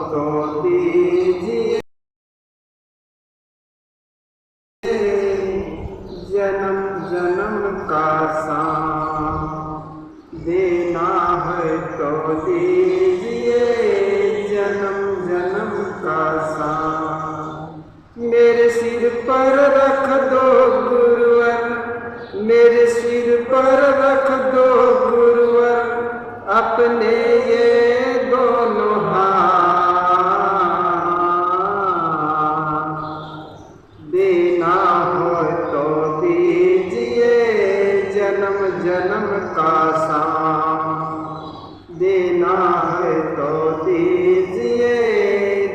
तो दीजिए, जन्म जन्म का साथ देना है तो दीजिए, जन्म जन्म का साथ। मेरे सिर पर रख दो गुरुवर, मेरे सिर पर रख दो गुरुवर, अपने ये दोनों हाथ। देना हो तो दीजिए, जन्म जन्म का साथ देना है तो दीजिए,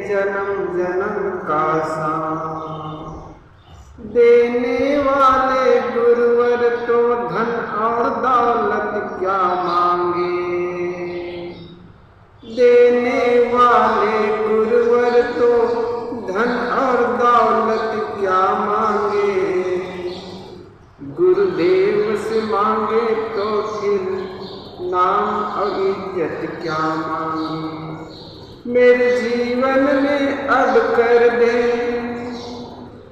जन्म जन्म का साथ। देने वाले गुरुवर तो धन और दौलत क्या मांगे, देने वाले गुरुवर तो धन और दौलत क्या मांगे। गुरुदेव से मांगे तो फिर नाम और इज्जत क्या मांगे। मेरे जीवन में अब कर दे,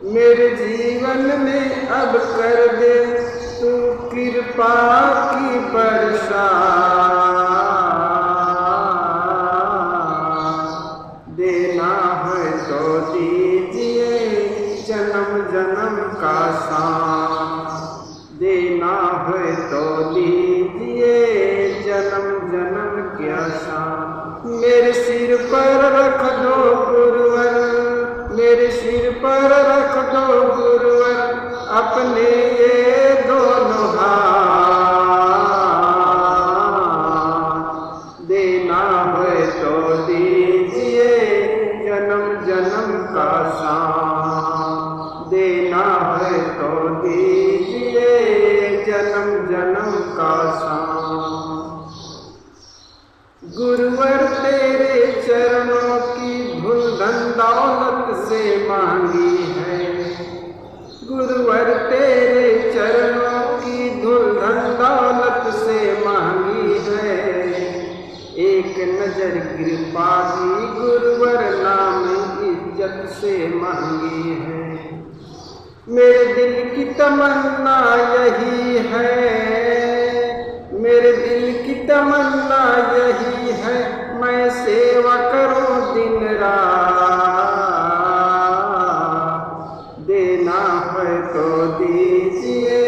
मेरे जीवन में अब कर दे तू कृपा की बरसात। देना है तो दीजिए, जन्म जन्म का साथ देना है तो दीजिए, जन्म जन्म क्या साथ। मेरे सिर पर रख दो गुरुवर, मेरे सिर पर रख दो गुरुवर, अपने ये दोनों हाथ। देना है तो दीजिए, जन्म जन्म का साथ देना है तो दीजिए, जन्म जन्म का साथ। गुरुवर तेरे चरणों की धूल धन दौलत से मांगी है, गुरुवर तेरे चरणों की धूल धन दौलत से मांगी है। एक नजर कृपा दी गुरुवर नाम इज्जत से मांगी है। मेरे दिल की तमन्ना यही है, मेरे दिल की तमन्ना यही है, मैं सेवा करूं दिन रात। देना है तो दीजिए,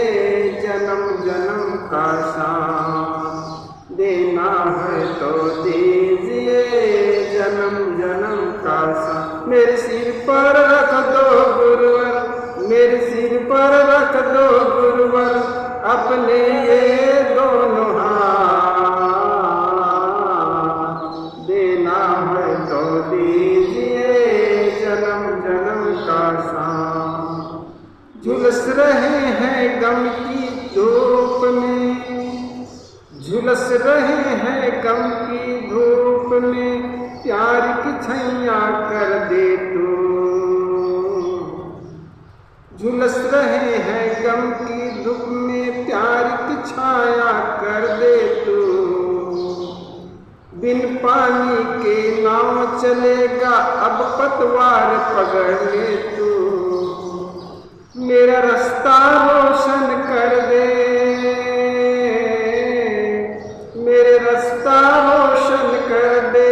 जन्म जन्म का साथ देना है तो दीजिए, जन्म जन्म का साथ। मेरे सिर पर रख दो गुरुवर, मेरे सिर पर रख दो गुरुवर, अपने ये दोनों हाथ। देना है तो दीजिए, जन्म जन्म का साथ। झुलस रहे हैं गम की धूप में, झुलस रहे हैं गम की धूप में, प्यार की छैया कर दे तू। झुलस रहे हैं गम की धूप में, प्यार की छाया कर दे तू। बिन पानी के नाव चलेगा, अब पतवार पकड़ ले तू। मेरा रास्ता रोशन कर दे, मेरे रास्ता रोशन कर दे,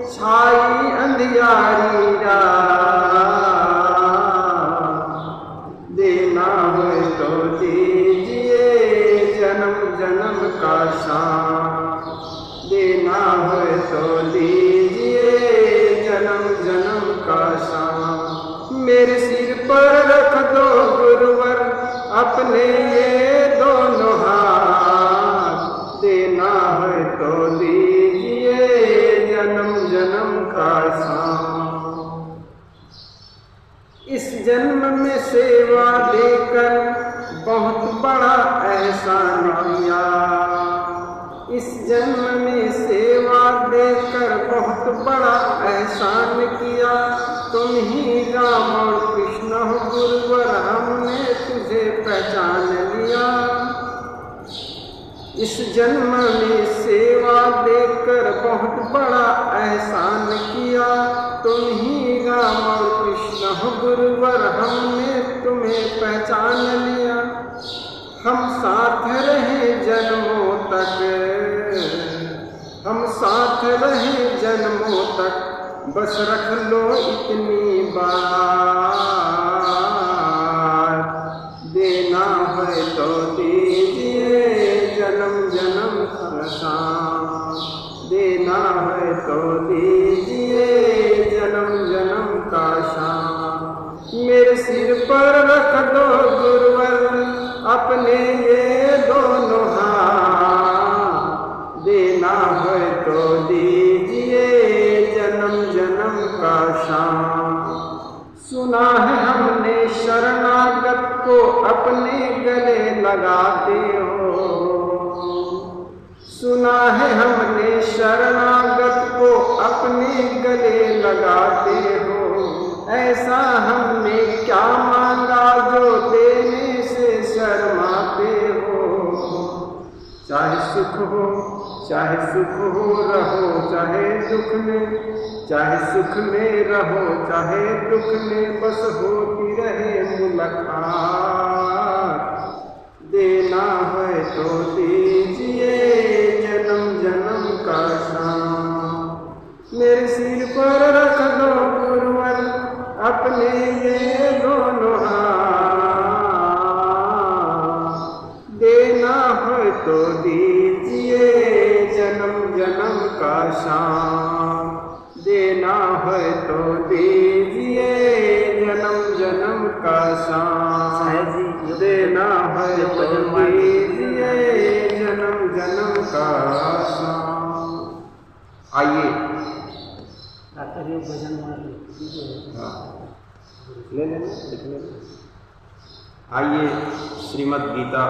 छाई अंधियारी रात। देना है तो दीजिए, जन्म जन्म का साथ देना है तो दीजिए, जन्म जन्म का साथ। मेरे सिर पर रख दो गुरुवर, अपने ये दोनों हाथ। देना है तो दीजिए, जन्म जन्म का साथ। इस जन्म में सेवा देकर बहुत बड़ा एहसान किया, इस जन्म में सेवा देकर बहुत बड़ा एहसान किया। तुम ही राम और कृष्ण हो गुरुवर, हमने तुझे पहचान लिया। इस जन्म में सेवा देकर बहुत बड़ा एहसान किया। तुम ही राम और कृष्ण हो गुरुवर, हमने तुम्हें पहचान लिया। हम साथ रहे जन्मों तक, हम साथ रहे जन्मों तक, बस रख लो इतनी बात, देना है तो दीजिए जन्म जन्म का साथ, देना है तो दीजिए जन्म जन्म का साथ। मेरे सिर पर रख दो गुरुवर अपने ये दोनों हाथ, देना है तो दीजिए जन्म जन्म का शान। सुना है हमने शरणागत को अपने गले लगाते हो, सुना है हमने शरणागत को अपने गले लगाते हो। ऐसा हमने क्या मांगा जो देने से शर्माते हो। चाहे सुख हो चाहे सुख हो रहो चाहे दुख में, चाहे सुख में रहो चाहे दुख में, बस होती रहे मुलाकात, देना है तो दीजिए जन्म जन्म का शान। मेरे सिर पर रख दो गुरुवर अपने ये दोनों हाथ, देना है तो दीजिए जन्म जन्म का शान, देना है तो दीजिए जन्म जन्म का शान, देना है तो दीजिए जन्म जन्म का शान। आइए ले लेना, आइए श्रीमद् गीता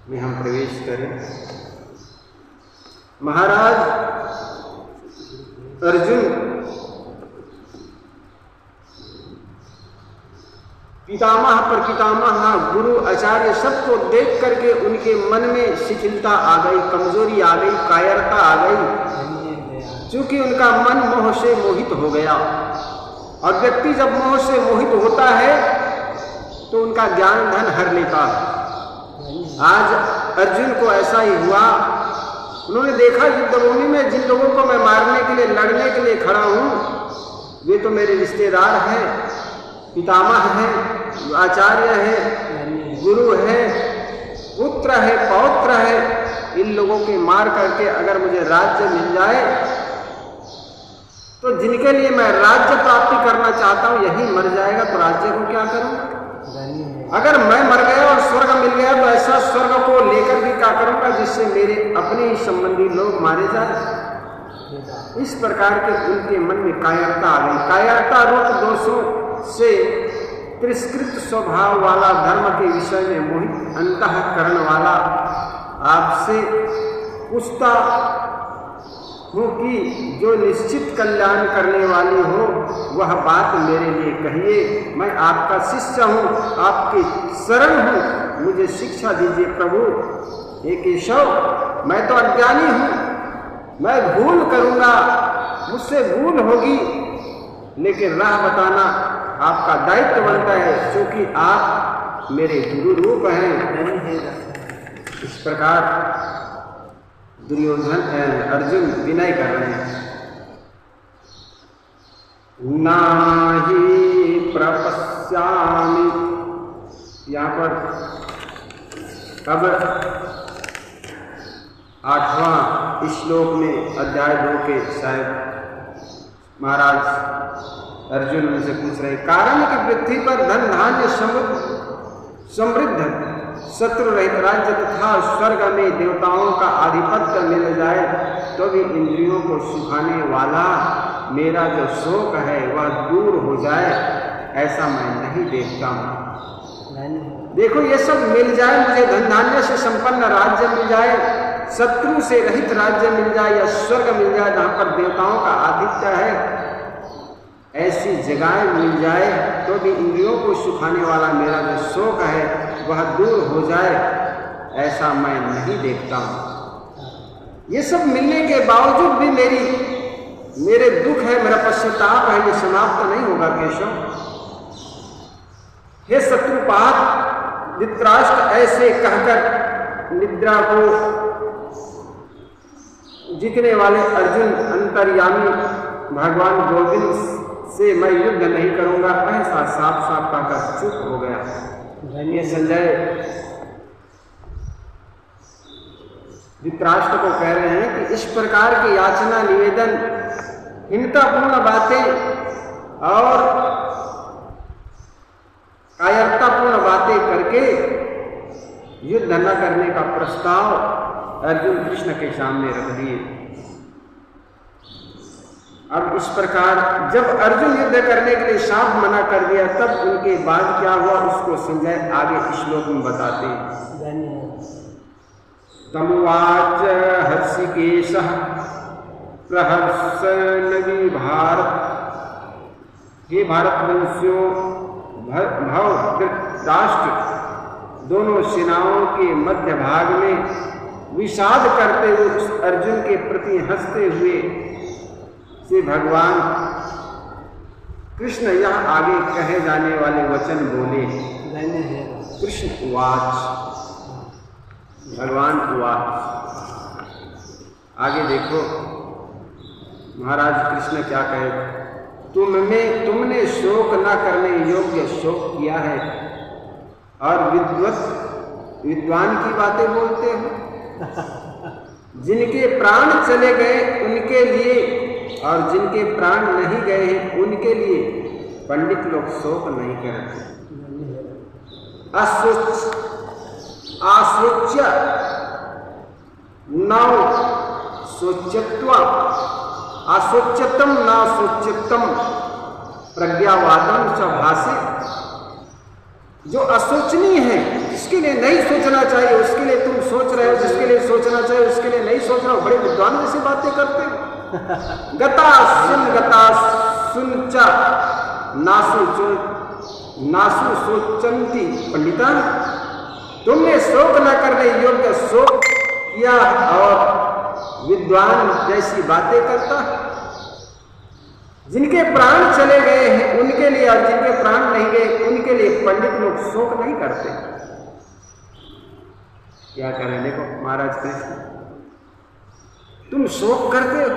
में हम प्रवेश करें। महाराज अर्जुन पितामह पर पितामह गुरु आचार्य सबको देख करके उनके मन में शिथिलता आ गई, कमजोरी आ गई, कायरता आ गई, क्योंकि उनका मन मोह से मोहित हो गया। और व्यक्ति जब मोह से मोहित होता है तो उनका ज्ञान धन हर लेता है। आज अर्जुन को ऐसा ही हुआ। उन्होंने देखा युद्धभूमि में जिन लोगों को मैं मारने के लिए लड़ने के लिए खड़ा हूँ वे तो मेरे रिश्तेदार हैं, पितामह हैं, आचार्य हैं, गुरु हैं, पुत्र है, पौत्र है। इन लोगों के मार करके अगर मुझे राज्य मिल जाए तो जिनके लिए मैं राज्य प्राप्ति करना चाहता हूँ यही मर जाएगा तो राज्य को क्या करूँ। अगर मैं मर गया और स्वर्ग मिल गया तो ऐसा स्वर्ग को लेकर भी क्या करूंगा जिससे मेरे अपने ही संबंधी लोग मारे जाए। इस प्रकार के उनके मन में कायरता आ गई। कायरता रूप दोषों से तिरस्कृत स्वभाव वाला, धर्म के विषय में मोहित अंतःकरण वाला आपसे पूछता हूँ कि जो निश्चित कल्याण करने वाली हो वह बात मेरे लिए कहिए। मैं आपका शिष्य हूँ, आपकी शरण हूँ, मुझे शिक्षा दीजिए प्रभु। हे केशव, मैं तो अज्ञानी हूँ, मैं भूल करूँगा, मुझसे भूल होगी, लेकिन राह बताना आपका दायित्व बनता है क्योंकि आप मेरे गुरु रूप हैं। इस प्रकार दुर्योधन अर्जुन विनय कर रहे हैं। नाहि प्रपश्यामि, यहाँ पर अब 8वां श्लोक में अध्याय 2 के शायद महाराज अर्जुन उनसे पूछ रहे, कारण कि पृथ्वी पर धन धान्य समृद्ध शत्रु रहित राज्य तथा स्वर्ग में देवताओं का आधिपत्य मिल जाए तो भी इंद्रियों को सुखाने वाला मेरा जो शोक है वह दूर हो जाए, ऐसा मैं नहीं देखता हूँ। देखो ये सब मिल जाए, मुझे धन धान्य से संपन्न राज्य मिल जाए, शत्रु से रहित राज्य मिल जाए या स्वर्ग मिल जाए जहाँ पर देवताओं का आधिपत्य है, ऐसी जगह मिल जाए तो भी इंद्रियों को सुखाने वाला मेरा जो शोक है वह दूर हो जाए, ऐसा मैं नहीं देखता हूँ। ये सब मिलने के बावजूद भी मेरी मेरे दुख है, मेरा पश्चाताप है, ये समाप्त नहीं होगा केशव। हे शत्रुपात, धृतराष्ट्र ऐसे कहकर निद्रा को जीतने वाले अर्जुन अंतर्यामी भगवान गोविंद से मैं युद्ध नहीं करूंगा ऐसा साफ साफ कहकर चुप हो गया। धन्य संजय धृतराष्ट्र को कह रहे हैं कि इस प्रकार की याचना, निवेदन, हिंसापूर्ण बातें और कायरतापूर्ण बातें करके युद्ध न करने का प्रस्ताव अर्जुन कृष्ण के सामने रख दिए। अब इस प्रकार जब अर्जुन युद्ध करने के लिए शाप मना कर दिया, तब उनके बाद क्या हुआ उसको संजय आगे श्लोक में बताते हैं। तमुवाच हर्षिकेशः प्रहर्षन् भारत, हे भारतवंशियों, भव धृतराष्ट्र दोनों सेनाओं के मध्य भाग में विषाद करते हुए उस अर्जुन के प्रति हंसते हुए से भगवान कृष्ण यह आगे कहे जाने वाले वचन बोले। कृष्ण उवाच, भगवान उवाच। आगे देखो महाराज कृष्ण क्या कहे, तुमने शोक न करने योग्य शोक किया है और विद्वान की बातें बोलते हो। जिनके प्राण चले गए उनके लिए और जिनके प्राण नहीं गए हैं उनके लिए पंडित लोग शोक नहीं करते। आशोच्य नौ सोच्यत्व, आशोच्यतम न सोच्यतम प्रज्ञावादम च भाषे। जो असोचनीय है, जिसके लिए नहीं सोचना चाहिए उसके लिए तुम सोच रहे हो, जिसके लिए सोचना चाहिए उसके लिए नहीं सोच रहे हो। बड़े विद्वान जैसी बातें करते हो। गता सुन च नासु सोचंती पंडिता। तुमने शोक न करने योग्य शोक किया और विद्वान जैसी बातें करता। जिनके प्राण चले गए हैं उनके लिए और जिनके प्राण नहीं गए उनके लिए पंडित लोग शोक नहीं करते। क्या करें, देखो महाराज कृष्ण, तुम शोक करते हो।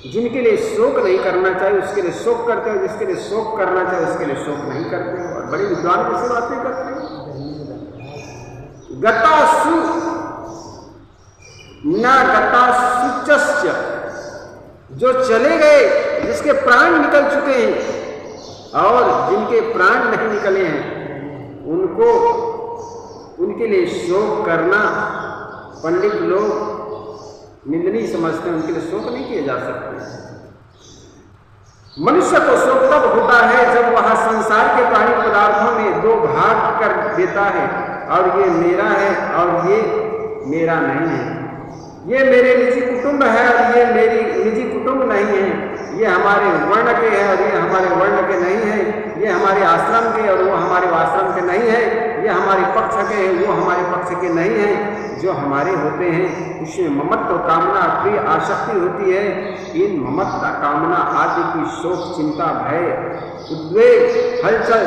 जिनके लिए शोक नहीं करना चाहिए उसके लिए शोक करते हो, जिसके लिए शोक करना चाहिए उसके लिए शोक नहीं करते हो। और बड़ी विद्वान कैसे बातें करते हो। गतासु न गतासुचस्य, जो चले गए, जिसके प्राण निकल चुके हैं और जिनके प्राण नहीं निकले हैं उनके लिए शोक करना पंडित लोग निंदनीय समझते हैं। उनके लिए शोक नहीं किए जा सकते। मनुष्य को शोक तब होता है जब वह संसार के प्राणी पदार्थों में दो भाग कर देता है और ये मेरा है और ये मेरा नहीं है। ये मेरे निजी कुटुंब है और ये मेरी निजी कुटुंब नहीं है। ये हमारे वर्ण के हैं और ये हमारे वर्ण के नहीं है। ये हमारे आश्रम के और वो हमारे आश्रम के नहीं है। ये हमारे पक्ष के हैं, वो हमारे पक्ष के नहीं है। जो हमारे होते हैं उसमें ममत्व, कामना, प्रिय, आसक्ति होती है। इन ममत्व, कामना आदि की शोक, चिंता, भय, उद्वेग, हलचल,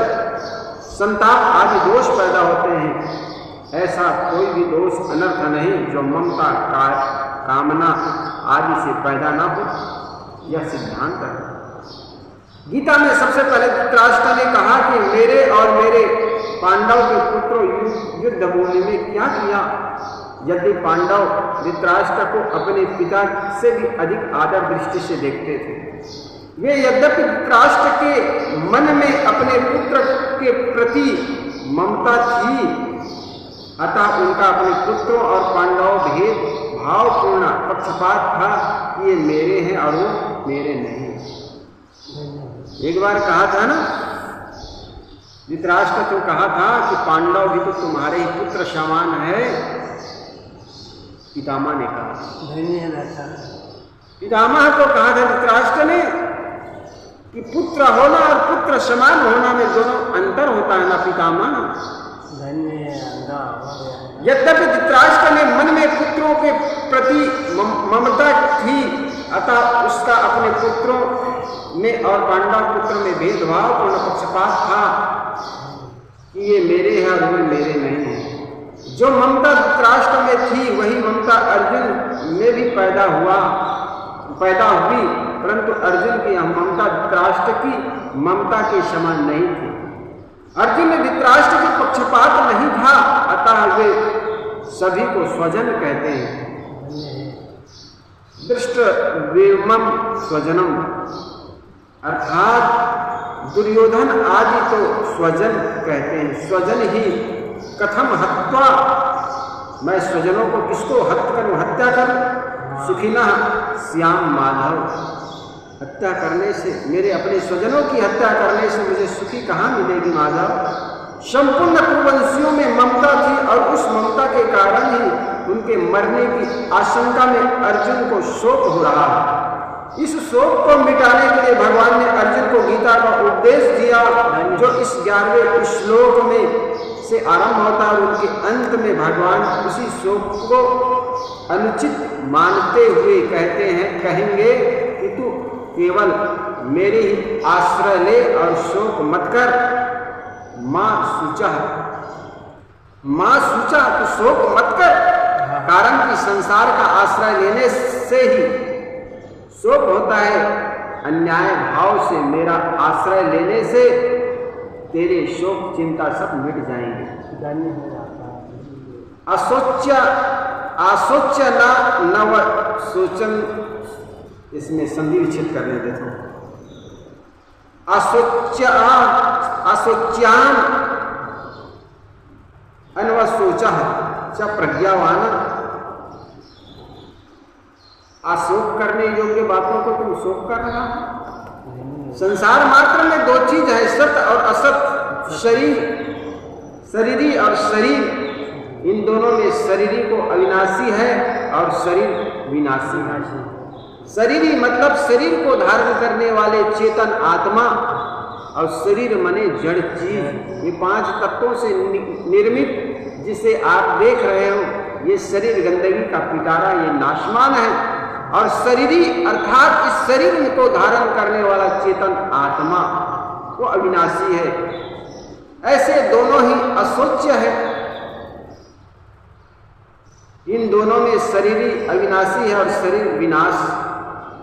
संताप आदि दोष पैदा होते हैं। ऐसा कोई भी दोष अनर्थ नहीं जो ममता, कामना आदि से पैदा ना हो। यह सिद्धांत है। गीता में सबसे पहले धृतराष्ट्र ने कहा कि मेरे और मेरे पांडव के पुत्रों युद्ध भूमि में क्या किया। यदि पांडव धृतराष्ट्र को अपने पिता से भी अधिक आदर दृष्टि से देखते थे। वे यद्यपि धृतराष्ट्र के मन में अपने पुत्र के प्रति ममता थी, अतः उनका अपने पुत्रों और पांडवों भेद भावपूर्ण पक्षपात था कि ये मेरे हैं और वो मेरे नहीं। एक बार कहा था ना धृतराष्ट्र तो कहा था कि पांडव भी तो तुम्हारे ही पुत्र समान है। पितामह ने कहा, पितामह को कहा था धृतराष्ट्र ने कि पुत्र होना और पुत्र समान होना में दोनों अंतर होता है ना पितामह। यद्यपि धृतराष्ट्र ने मन में पुत्रों के प्रति ममता थी, अतः पुत्रों में और पांडव पुत्र में भेदभाव पूर्ण पक्षपात था कि ये मेरे हैं और वे मेरे नहीं हैं। जो ममता धृतराष्ट्र में थी वही ममता अर्जुन में भी पैदा हुई, परंतु अर्जुन की ममता धृतराष्ट्र की ममता के समान नहीं थी। अर्जुन में धृतराष्ट्र के पक्षपात नहीं था, अतः वे सभी को स्वजन कहते हैं। दृष्ट वेमम स्वजनम, अर्थात दुर्योधन आदि तो स्वजन कहते हैं। स्वजन ही कथम हत्वा, मैं स्वजनों को किसको हत्या करूं? सुखिनः श्याम माधव, हत्या करने से, मेरे अपने स्वजनों की हत्या करने से मुझे सुखी कहाँ मिलेगी माधव? संपूर्ण कुरुवंशियों में ममता थी और उस ममता के कारण ही उनके मरने की आशंका में अर्जुन को शोक हो रहा है। इस शोक को मिटाने के लिए भगवान ने अर्जुन को गीता का उपदेश दिया, जो इस 11वें श्लोक में से आरंभ होता है और उनके अंत में भगवान उसी शोक को अनुचित मानते हुए कहेंगे कि तू केवल मेरे ही आश्रय ले और शोक मत कर। माँ सूचा तो शोक मत कर, कारण कि संसार का आश्रय लेने से ही शोक होता है। अन्याय भाव से मेरा आश्रय लेने से तेरे शोक चिंता सब मिट जाएंगे। आशोच्य नव सोचन, इसमें संधि विच्छेद करने देते हैं। आशोच्यान अनवशोचा च प्रज्ञावान, आशोक करने योग्य बातों को तुम शोक कर रहा है। संसार मात्र में दो चीज है, सत और असत, शरीरी और शरीर। इन दोनों में शरीरी को अविनाशी है और शरीर विनाशी है। शरीरी मतलब शरीर को धारण करने वाले चेतन आत्मा, और शरीर मने जड़ चीज। ये 5 तत्वों से निर्मित जिसे आप देख रहे हो, ये शरीर गंदगी का पिटारा, ये नाशमान है। और शरीरी अर्थात इस शरीर को धारण करने वाला चेतन आत्मा वो अविनाशी है। ऐसे दोनों ही अशोच्य है। इन दोनों में शरीरी अविनाशी है और शरीर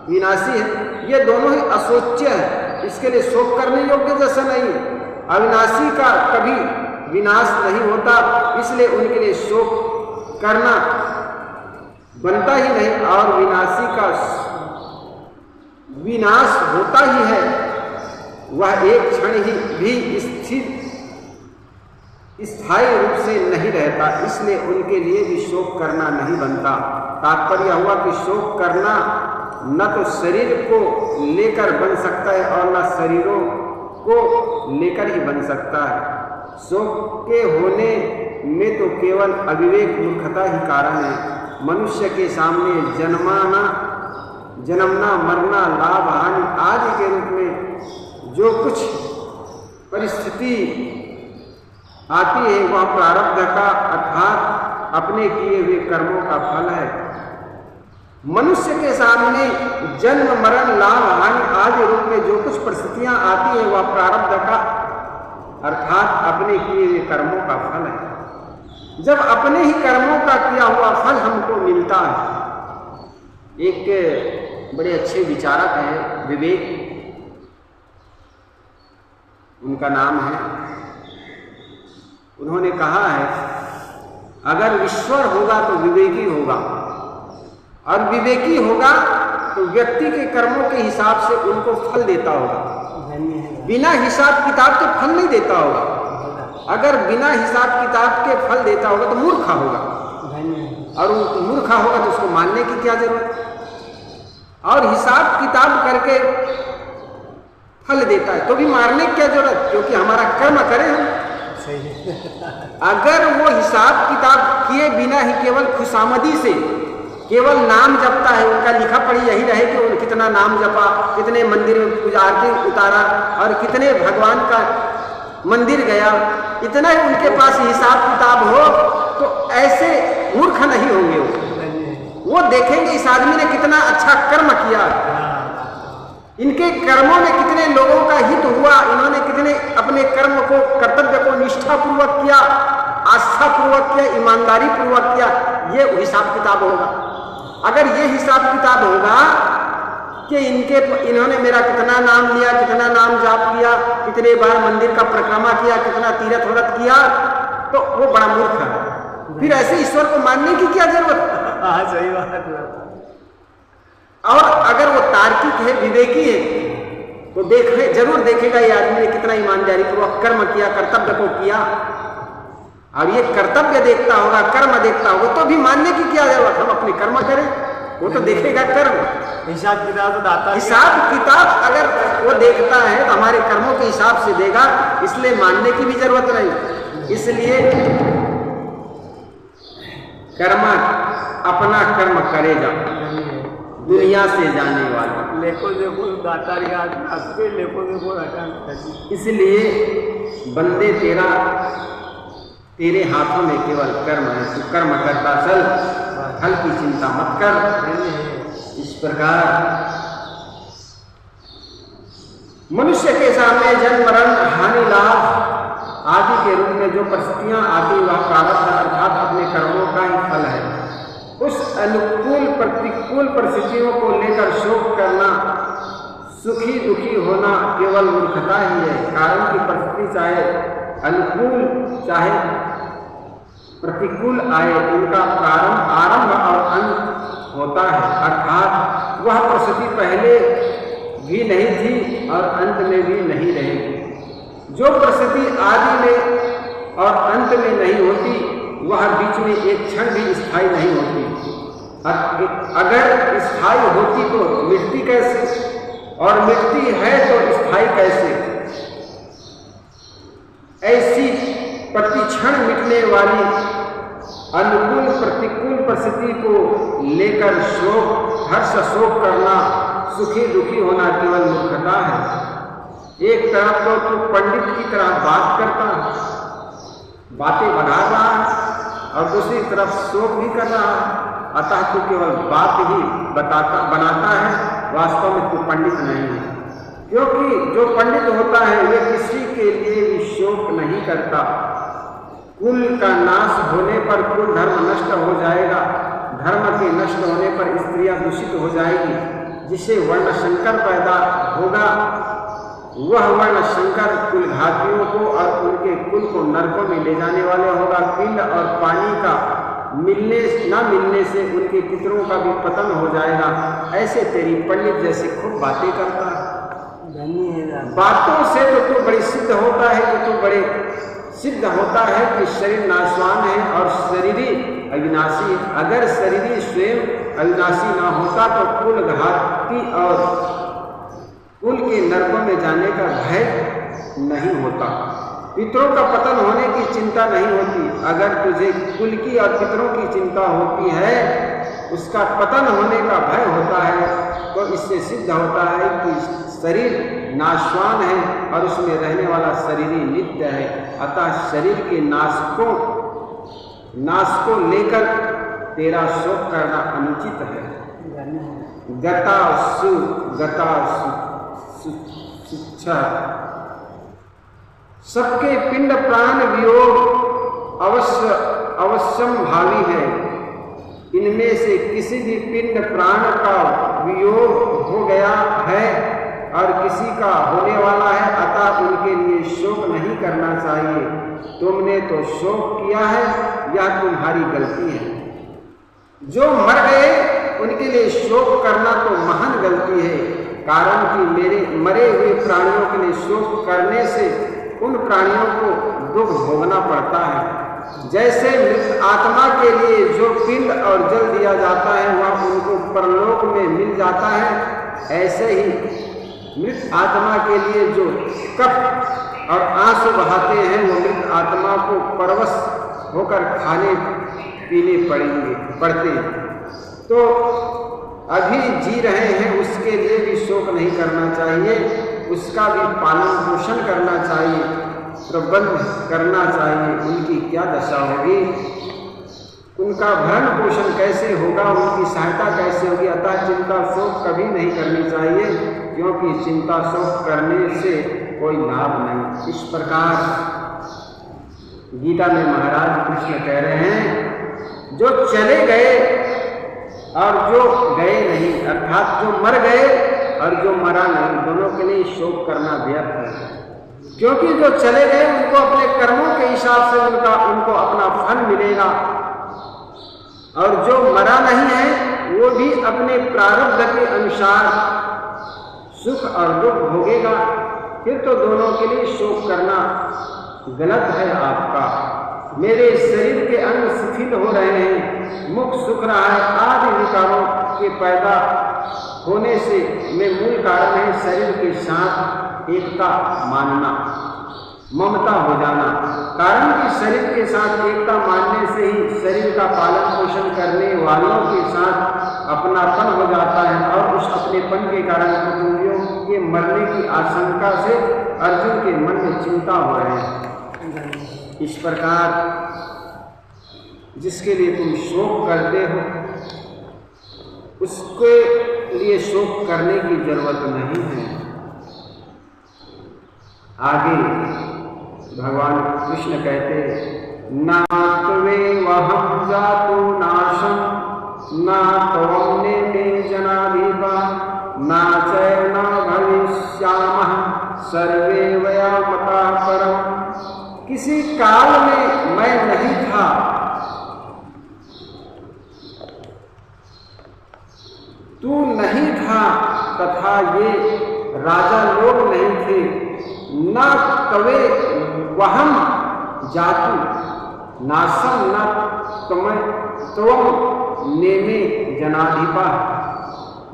विनाशी है। ये दोनों ही अशोच्य है, इसके लिए शोक करने योग्य जैसा नहीं। अविनाशी का कभी विनाश नहीं होता, इसलिए उनके लिए शोक करना बनता ही नहीं। और विनाशी का विनाश होता ही है, वह एक क्षण ही भी स्थिर स्थायी रूप से नहीं रहता, इसलिए उनके लिए भी शोक करना नहीं बनता। तात्पर्य हुआ कि शोक करना न तो शरीर को लेकर बन सकता है और न शरीरों को लेकर ही बन सकता है। शोक के होने में तो केवल अविवेक मूर्खता ही कारण है। मनुष्य के सामने जन्मना मरना लाभ हानि आदि के रूप में जो कुछ परिस्थिति आती है वह प्रारब्ध का अर्थात अपने किए हुए कर्मों का फल है। मनुष्य के सामने जन्म मरण लाभ हानि आदि रूप में जो कुछ परिस्थितियां आती है वह प्रारब्ध का अर्थात अपने किए हुए कर्मों का फल है। जब अपने ही कर्मों का किया हुआ फल हमको मिलता है। एक बड़े अच्छे विचारक हैं विवेक, उनका नाम है, उन्होंने कहा है अगर ईश्वर होगा तो विवेकी होगा, और विवेकी होगा तो व्यक्ति के कर्मों के हिसाब से उनको फल देता होगा, बिना हिसाब किताब के फल नहीं देता होगा। अगर बिना हिसाब किताब के फल देता होगा तो मूर्खा होगा, और मूर्खा होगा तो उसको मानने की क्या जरूरत। और हिसाब किताब करके फल देता है तो भी मारने की क्या जरूरत, क्योंकि हमारा कर्म करे हम। अगर वो हिसाब किताब किए बिना ही केवल खुशामदी से केवल नाम जपता है, उनका लिखा पढ़ी यही रहे कि उन्होंने कितना नाम जपा, कितने मंदिर में पूजा आरती उतारा और कितने भगवान का मंदिर गया, इतना ही उनके पास हिसाब किताब हो, तो ऐसे मूर्ख नहीं होंगे। वो देखेंगे इस आदमी ने कितना अच्छा कर्म किया, इनके कर्मों में कितने लोगों का हित हुआ, इन्होंने कितने अपने कर्म को, कर्तव्य को निष्ठापूर्वक किया, आस्थापूर्वक किया, ईमानदारी पूर्वक किया, ये हिसाब किताब होगा। अगर ये हिसाब किताब होगा कि इन्होंने मेरा कितना नाम लिया, कितना नाम जाप किया, कितने बार मंदिर का परिक्रमा किया, कितना तीर्थ व्रत किया, तो वो बड़ा मूर्ख है। फिर ऐसे ईश्वर को मानने की क्या जरूरत है? हाँ, सही बात है। और अगर वो तार्किक है, विवेकी है, तो जरूर देखेगा ये आदमी ने कितना ईमानदारी पूर्वक कर्म किया, कर्तव्य को किया। और ये कर्तव्य देखता होगा, कर्म देखता होगा, तो भी मानने की क्या जरूरत, हम अपने कर्म करें, वो तो देखेगा कर्म। हिसाब किताब तो दाता, हिसाब किताब अगर वो देखता है तो हमारे कर्मों के हिसाब से देगा, इसलिए मानने की भी जरूरत नहीं। इसलिए कर्म अपना कर्म करेगा, दुनिया से जाने वाला। लेको देखो दाता लेको देखो। इसलिए बंदे तेरे हाथों में केवल कर्म है, तू कर्म करता चल, फल की चिंता मत कर। इस प्रकार मनुष्य के सामने जन्म, मरण, हानि, लाभ आदि के रूप में जो परिस्थितियां आती, वह प्रारब्ध अर्थात अपने कर्मों का ही फल है। उस अनुकूल प्रतिकूल परिस्थितियों को लेकर शोक करना, सुखी दुखी होना केवल मूर्खता ही है। कारण की परिस्थिति चाहे अनुकूल चाहे प्रतिकूल आए, उनका आरंभ और अंत होता है। अर्थात वह परिस्थिति पहले भी नहीं थी और अंत में भी नहीं रहेगी। जो परिस्थिति आदि में और अंत में नहीं होती, वह बीच में एक क्षण भी स्थायी नहीं होती। अगर स्थायी होती तो मिटती कैसे, और मिटती है तो स्थायी कैसे? ऐसी प्रतिक्षण मिटने वाली अनुकूल प्रतिकूल परिस्थिति को लेकर हर्ष शोक करना, सुखी दुखी होना केवल मूर्खता है। एक तरफ तो तू पंडित की तरह बात करता है, बातें बढ़ा रहा है, और दूसरी तरफ शोक भी कर रहा है। अतः तू केवल बात ही बनाता है, वास्तव में तू पंडित नहीं है। क्योंकि जो पंडित होता है वे किसी के लिए भी शोक नहीं करता। कुल का नाश होने पर कुल धर्म नष्ट हो जाएगा, धर्म के नष्ट होने पर स्त्रियां दूषित हो जाएगी, जिससे वर्ण संकर पैदा होगा। वह वर्ण संकर कुलघातियों को और उनके कुल को नरकों में ले जाने वाले होगा। पिंड और पानी का न मिलने से उनके पितरों का भी पतन हो जाएगा। ऐसे तेरी पंडित जैसे खूब बातें करता है, बातों से तो तू बड़ी सिद्ध होता है कि तू बड़े सिद्ध होता है कि शरीर नाशवान है और शरीरी अविनाशी है। अगर शरीरी स्वयं अविनाशी ना होता तो कुल घाती और कुल के नरकों में जाने का भय नहीं होता, पितरों का पतन होने की चिंता नहीं होती। अगर तुझे कुल की और पितरों की चिंता होती है, उसका पतन होने का भय होता है, तो इससे सिद्ध होता है कि शरीर नाशवान है और उसमें रहने वाला शरीर ही नित्य है। अतः शरीर के नाश को लेकर तेरा शोक करना अनुचित है। गता शिक्षा सबके पिंड प्राण वियोग अवश्यम भावी है। इनमें से किसी भी पिंड प्राण का वियोग हो गया है और किसी का होने वाला है, अतः उनके लिए शोक नहीं करना चाहिए। तुमने तो शोक किया है, यह तुम्हारी गलती है। जो मर गए उनके लिए शोक करना तो महान गलती है, कारण कि मेरे मरे हुए प्राणियों के लिए शोक करने से उन प्राणियों को दुख भोगना पड़ता है। जैसे मृत आत्मा के लिए जो पिंड और जल दिया जाता है वह उनको परलोक में मिल जाता है, ऐसे ही मृत आत्मा के लिए जो कफ और आंसू बहाते हैं वो मृत आत्मा को परवश होकर खाने पीने पड़ते हैं। तो अभी जी रहे हैं उसके लिए भी शोक नहीं करना चाहिए, उसका भी पालन पोषण करना चाहिए, प्रबंध करना चाहिए। उनकी क्या दशा होगी उनका भरण पोषण कैसे होगा, उनकी सहायता कैसे होगी। अतः चिंता शोक कभी नहीं करनी चाहिए, क्योंकि चिंता शोक करने से कोई लाभ नहीं। इस प्रकार गीता में महाराज कृष्ण कह रहे हैं, जो चले गए और जो गए नहीं, अर्थात जो मर गए और जो मरा नहीं, दोनों के लिए शोक करना व्यर्थ है। क्योंकि जो चले गए उनको अपने कर्मों के हिसाब से उनको अपना फल मिलेगा, और जो मरा नहीं है वो भी अपने प्रारब्ध के अनुसार सुख और दुख भोगेगा। फिर तो दोनों के लिए शोक करना गलत है आपका। मेरे शरीर के अंग शिथिल हो रहे हैं, मुख सूख रहा है, आदि विकारों के पैदा होने से में मूल कारण है शरीर के साथ एकता मानना, ममता हो जाना। कारण कि शरीर के साथ एकता मानने से ही शरीर का पालन पोषण करने वालों के साथ अपनापन हो जाता है, और उस अपनेपन के कारण कुटुंबियों के मरने की आशंका से अर्जुन के मन में चिंता हो रहे हैं। इस प्रकार जिसके लिए तुम शोक करते हो उसके लिए शोक करने की जरूरत नहीं है। आगे भगवान कृष्ण कहते, ना त्वे वहं जातु नाशं ना त्वम्ने मे जनाधिपा ना च न भविष्यामः सर्वे वयामता परम्। किसी काल में मैं नहीं था, तू नहीं था, तथा ये राजा लोग नहीं थे। न तवे वहम जातु नासम न त्वम नेमे जनाधिपा।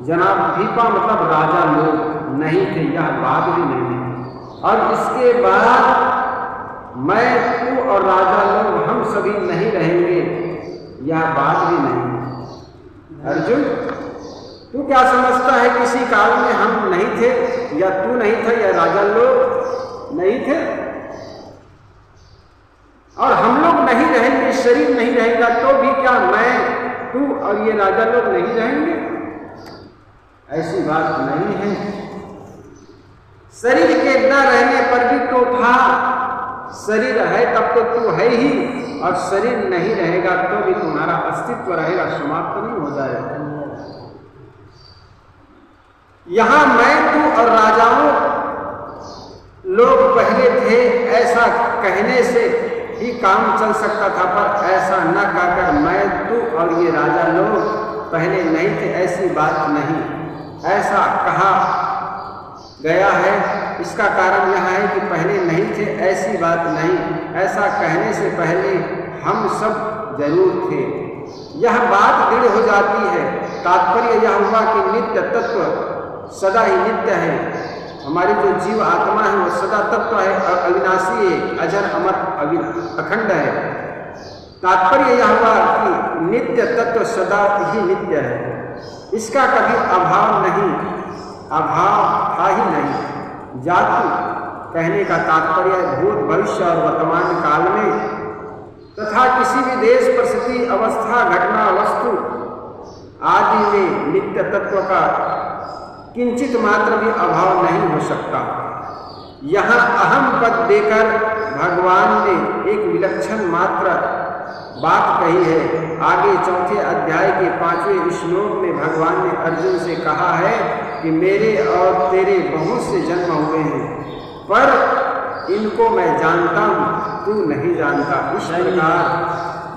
जनाधिपा मतलब राजा लोग नहीं थे, यह बात भी नहीं है। और इसके बाद मैं, तू और राजा लोग हम सभी नहीं रहेंगे, यह बात भी नहीं है। अर्जुन, तू क्या समझता है किसी काल में हम नहीं थे, या तू नहीं था, या राजा लोग नहीं थे? और हम लोग नहीं रहेंगे, शरीर नहीं रहेगा, तो भी क्या मैं, तू और ये राजा लोग नहीं रहेंगे? ऐसी बात नहीं है। शरीर के न रहने पर भी तो था, शरीर है तब तो तू है ही, और शरीर नहीं रहेगा तो भी तुम्हारा अस्तित्व रहेगा, समाप्त नहीं हो जाएगा। यहां मैं, तू और राजाओं लोग पहले थे, ऐसा कहने से ही काम चल सकता था, पर ऐसा न कहकर मैं, तू और ये राजा लोग पहले नहीं थे, ऐसी बात नहीं, ऐसा कहा गया है। इसका कारण यह है कि पहले नहीं थे, ऐसी बात नहीं, ऐसा कहने से पहले हम सब जरूर थे। यह बात दृढ़ हो जाती है। तात्पर्य यह हुआ कि नित्य तत्व सदा ही नित्य है। हमारी जो जीव आत्मा है वो सदा तत्व है, अविनाशी है, अजर अमर अखंड है। तात्पर्य यह हुआ कि नित्य तत्व सदा ही नित्य है, इसका कभी अभाव नहीं, अभाव था ही नहीं। जातु कहने का तात्पर्य भूत, भविष्य और वर्तमान काल में तथा किसी भी देश, परिस्थिति, अवस्था, घटना, वस्तु आदि में नित्य तत्व का किंचित मात्र भी अभाव नहीं हो सकता। यहाँ अहम पद देकर भगवान ने एक विलक्षण मात्र बात कही है। आगे चौथे अध्याय के 5वें श्लोक में भगवान ने अर्जुन से कहा है कि मेरे और तेरे बहुत से जन्म हुए हैं, पर इनको मैं जानता हूँ, तू नहीं जानता। इस प्रकार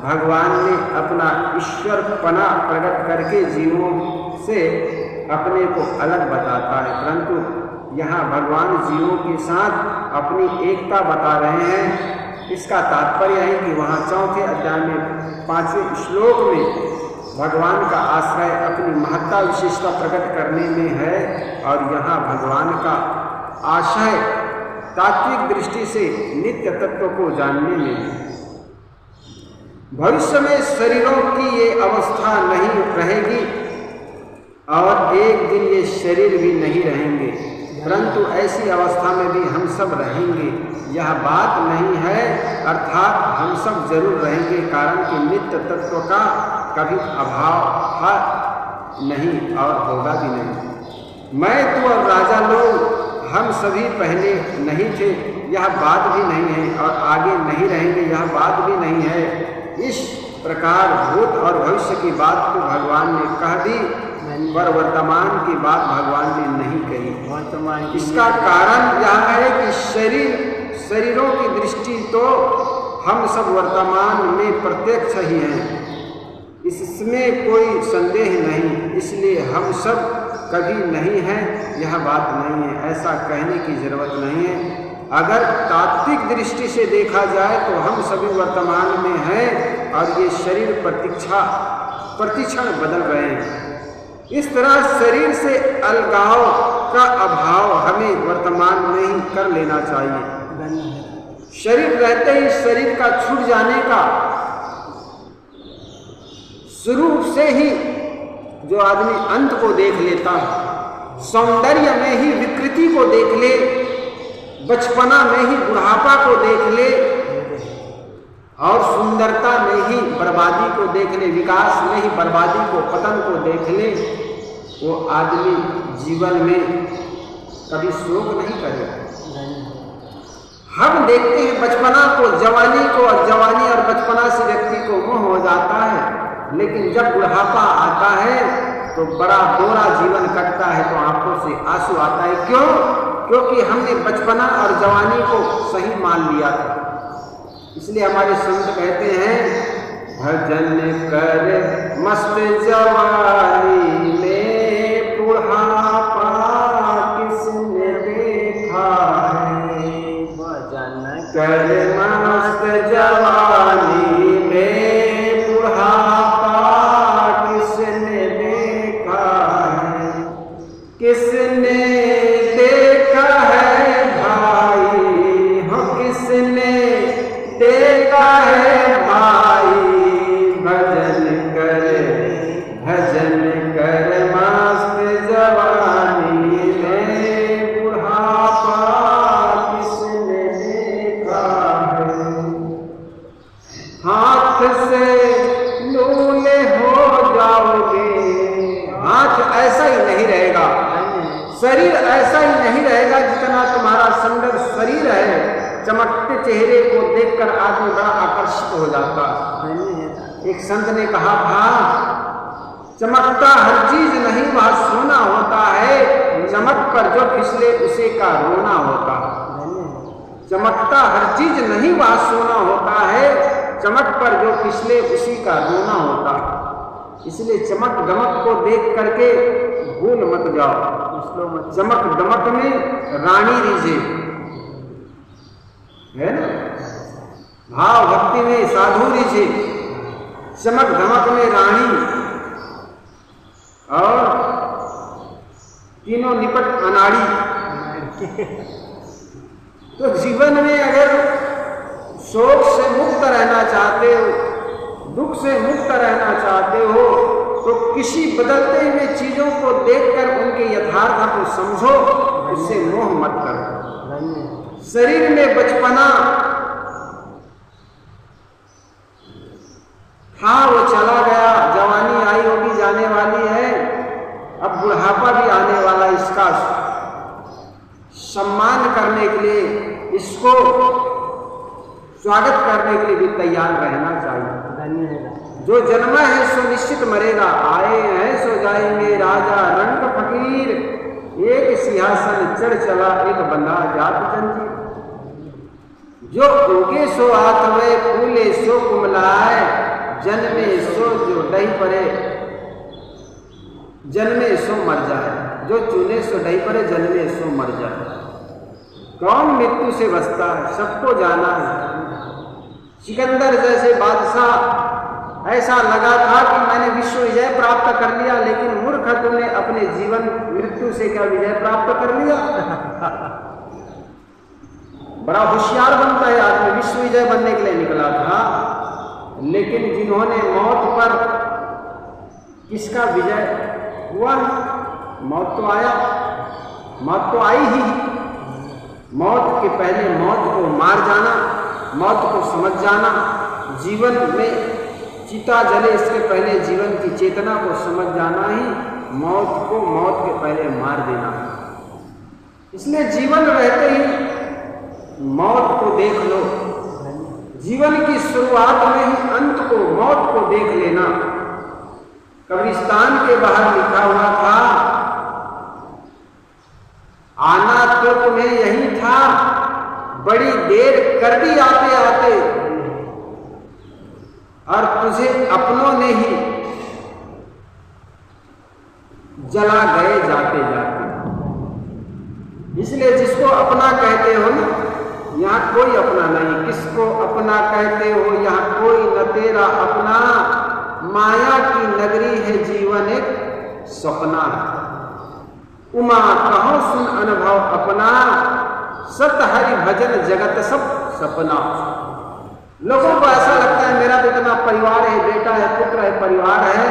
भगवान ने अपना ईश्वरपना प्रकट करके जीवों से अपने को अलग बताता है, परंतु यहाँ भगवान जीवों के साथ अपनी एकता बता रहे हैं। इसका तात्पर्य है कि वहाँ चौथे अध्याय में 5वें श्लोक में भगवान का आश्रय अपनी महत्ता विशेषता प्रकट करने में है, और यहाँ भगवान का आशय तात्विक दृष्टि से नित्य तत्व को जानने में है। भविष्य में शरीरों की ये अवस्था नहीं रहेगी, और एक दिन ये शरीर भी नहीं रहेंगे। परंतु ऐसी अवस्था में भी हम सब रहेंगे, यह बात नहीं है। अर्थात हम सब जरूर रहेंगे, कारण कि नित्य तत्व का कभी अभाव था नहीं और होगा भी नहीं। मैं तू और राजा लोग हम सभी पहले नहीं थे, यह बात भी नहीं है, और आगे नहीं रहेंगे, यह बात भी नहीं है। इस प्रकार भूत और भविष्य की बात तो भगवान ने कह दी, पर वर्तमान की बात भगवान ने नहीं कही। इसका कारण यह है कि शरीरों की दृष्टि तो हम सब वर्तमान में प्रत्यक्ष ही हैं, इसमें कोई संदेह नहीं, इसलिए हम सब कभी नहीं है, यह बात नहीं है, ऐसा कहने की जरूरत नहीं है। अगर तात्विक दृष्टि से देखा जाए तो हम सभी वर्तमान में हैं और ये शरीर प्रतिक्षण बदल रहे हैं। इस तरह शरीर से अलगाव का अभाव हमें वर्तमान में ही कर लेना चाहिए। शरीर रहते ही शरीर का छूट जाने का शुरू से ही जो आदमी अंत को देख लेता है, सौंदर्य में ही विकृति को देख ले, बचपना में ही बुढ़ापा को देख ले, और सुंदरता में ही बर्बादी को देख ले, विकास में ही बर्बादी को, पतन को देख ले, वो आदमी जीवन में कभी शोक नहीं करेगा। हम देखते हैं बचपना को, जवानी को, और जवानी और बचपना से व्यक्ति को मोह हो जाता है, लेकिन जब बुढ़ापा आता है तो बड़ा दोहरा जीवन कटता है, तो आंखों से आंसू आता है। क्यों? क्योंकि हमने बचपना और जवानी को सही मान लिया था। इसलिए हमारे संत कहते हैं, भजन कर मस्त जवानी में बुढ़ापा किसने देखा है, भजन कर मस्त जवानी में बुढ़ापा किसने देखा है, किसने देखा है भाई, हो किसने देखा है भाई, भजन कर मस्त जवानी में बुढ़ापा किसने देखा है। हाथ से लूले हो जाओगे, हाथ ऐसा ही नहीं रहेगा, शरीर ऐसा ही नहीं रहेगा जितना तुम्हारा सुंदर शरीर है। चमकते चेहरे को देखकर आदमी बड़ा आकर्षित हो जाता है। एक संत ने कहा था, चमकता हर चीज नहीं वह सोना होता है, चमक पर जो फिसले उसे का रोना होता है। चमकता हर चीज नहीं वह सोना होता है, चमक पर जो फिसले उसी का रोना होता है। इसलिए चमक दमक को देख करके भूल मत जाओ। चमक दमक में रानी रीझे है ना, भाव भक्ति में साधु रीझे, चमक धमक में रानी, और तीनों निपट अनाड़ी। तो जीवन में अगर शोक से मुक्त रहना चाहते हो, दुख से मुक्त रहना चाहते हो, तो किसी बदलते हुए चीजों को देखकर उनके यथार्थ को समझो, उससे मोह मत करो। शरीर में बचपना था, वो चला गया, जवानी आई वो भी जाने वाली है, अब बुढ़ापा भी आने वाला। इसका सम्मान करने के लिए, इसको स्वागत करने के लिए भी तैयार रहना चाहिए। जो जन्मा है सो निश्चित मरेगा, आए हैं सो जाएंगे राजा रंग फकीर, एक सिंहासन चढ़ चला एक बंधा जात जंजीर। जो उगे सो आथवे, फूले सो कुमलाए, जन्मे सो जो डही पड़े, जन्मे सो मर जाए। जो चुने सो डही पड़े, जन्मे सो मर जाए। कौन मृत्यु से बचता है, सबको जाना है। सिकंदर जैसे बादशाह ऐसा लगा था कि मैंने विश्व विजय प्राप्त कर लिया, लेकिन मूर्ख तूने अपने जीवन मृत्यु से क्या विजय प्राप्त कर लिया। बड़ा होशियार बनता है आदमी, विश्व विजय बनने के लिए निकला था, लेकिन जिन्होंने मौत पर किसका विजय हुआ, मौत तो आया, मौत तो आई ही। मौत के पहले मौत को मार जाना, मौत को समझ जाना, जीवन में चिता जले इसके पहले जीवन की चेतना को समझ जाना ही मौत को मौत के पहले मार देना। इसलिए जीवन रहते ही मौत को देख लो। जीवन की शुरुआत में ही अंत को, मौत को देख लेना। कब्रिस्तान के बाहर लिखा हुआ था, आना तो तुम्हें यही था, बड़ी देर कर दी आते आते, और तुझे अपनों ने ही जला गए जाते जाते। इसलिए जिसको अपना कहते हो ना, यहाँ कोई अपना नहीं। किसको अपना कहते हो, यहाँ कोई न तेरा अपना, माया की नगरी है जीवन एक सपना। उमा कहो सुन अनुभव अपना, सत हरि भजन जगत सब सपना। लोगों को ऐसा लगता है मेरा तो इतना परिवार है, बेटा है, पुत्र है, परिवार है,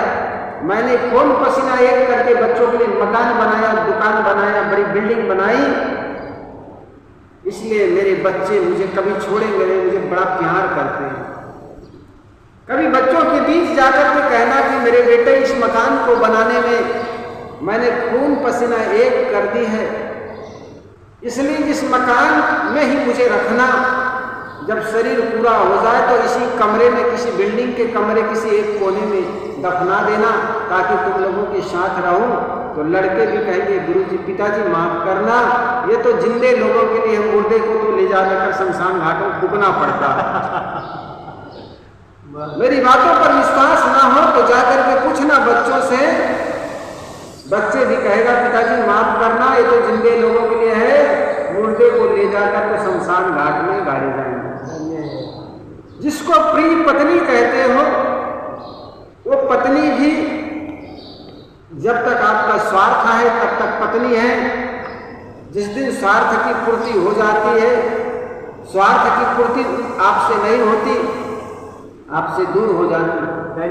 मैंने खून पसीना एक करके बच्चों के लिए मकान बनाया, दुकान बनाया, बड़ी बिल्डिंग बनाई, इसलिए मेरे बच्चे मुझे कभी छोड़ेंगे नहीं, मुझे बड़ा प्यार करते हैं। कभी बच्चों के बीच जाकर के कहना कि मेरे बेटे इस मकान को बनाने में मैंने खून पसीना एक कर दी है, इसलिए इस मकान में ही मुझे रखना। जब शरीर पूरा हो जाए तो इसी कमरे में, किसी बिल्डिंग के कमरे किसी एक कोने में दफना देना, ताकि तुम लोगों के साथ रहूं। तो लड़के भी कहेंगे गुरुजी, पिताजी माफ करना, ये तो जिंदे लोगों के लिए मुर्दे को तो ले जाकर शमशान घाट में फूकना पड़ता है। मेरी बातों पर विश्वास ना हो तो जाकर के पूछना बच्चों से, बच्चे भी कहेगा पिताजी माफ करना, ये तो जिंदे लोगों के लिए है, मुर्दे को ले जाकर तो शमशान घाट में गाड़े जाएंगे। जिसको प्रिय पत्नी कहते हो, वो पत्नी भी जब तक आपका स्वार्थ है तब तक पत्नी है। जिस दिन स्वार्थ की पूर्ति हो जाती है, स्वार्थ की पूर्ति आपसे नहीं होती, आपसे दूर हो जाती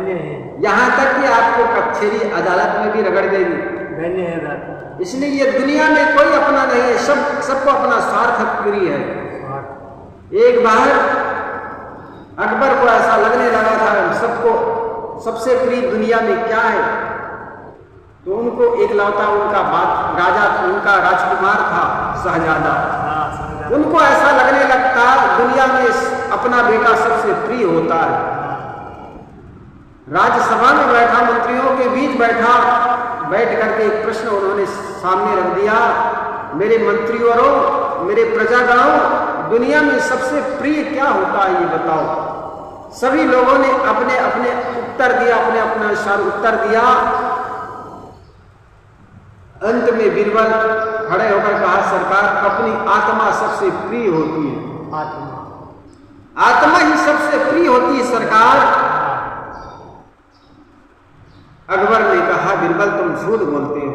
है, यहाँ तक कि आपको कचहरी अदालत में भी रगड़ देगी। इसलिए ये दुनिया में कोई अपना नहीं है, सबको अपना स्वार्थ प्रिय है। एक बार अकबर को ऐसा लगने लगा था सबको सबसे प्रिय दुनिया में क्या है, तो उनको एक लौता उनका बात राजा, उनका राजकुमार था शहजादा, उनको ऐसा लगने लगता दुनिया में अपना बेटा सबसे प्रिय होता है। राज्यसभा में बैठा, मंत्रियों के बीच बैठ करके एक प्रश्न उन्होंने सामने रख दिया, मेरे मंत्रियों, मेरे प्रजागणों, दुनिया में सबसे प्रिय क्या होता है ये बताओ। सभी लोगों ने अपने अपने उत्तर दिया, अपने अपने अनुसार उत्तर दिया। अंत में बीरबल खड़े होकर कहा, सरकार, अपनी आत्मा सबसे प्रिय होती है। आत्मा ही सबसे प्रिय होती है सरकार। अकबर ने कहा, बीरबल तुम झूठ बोलते हो,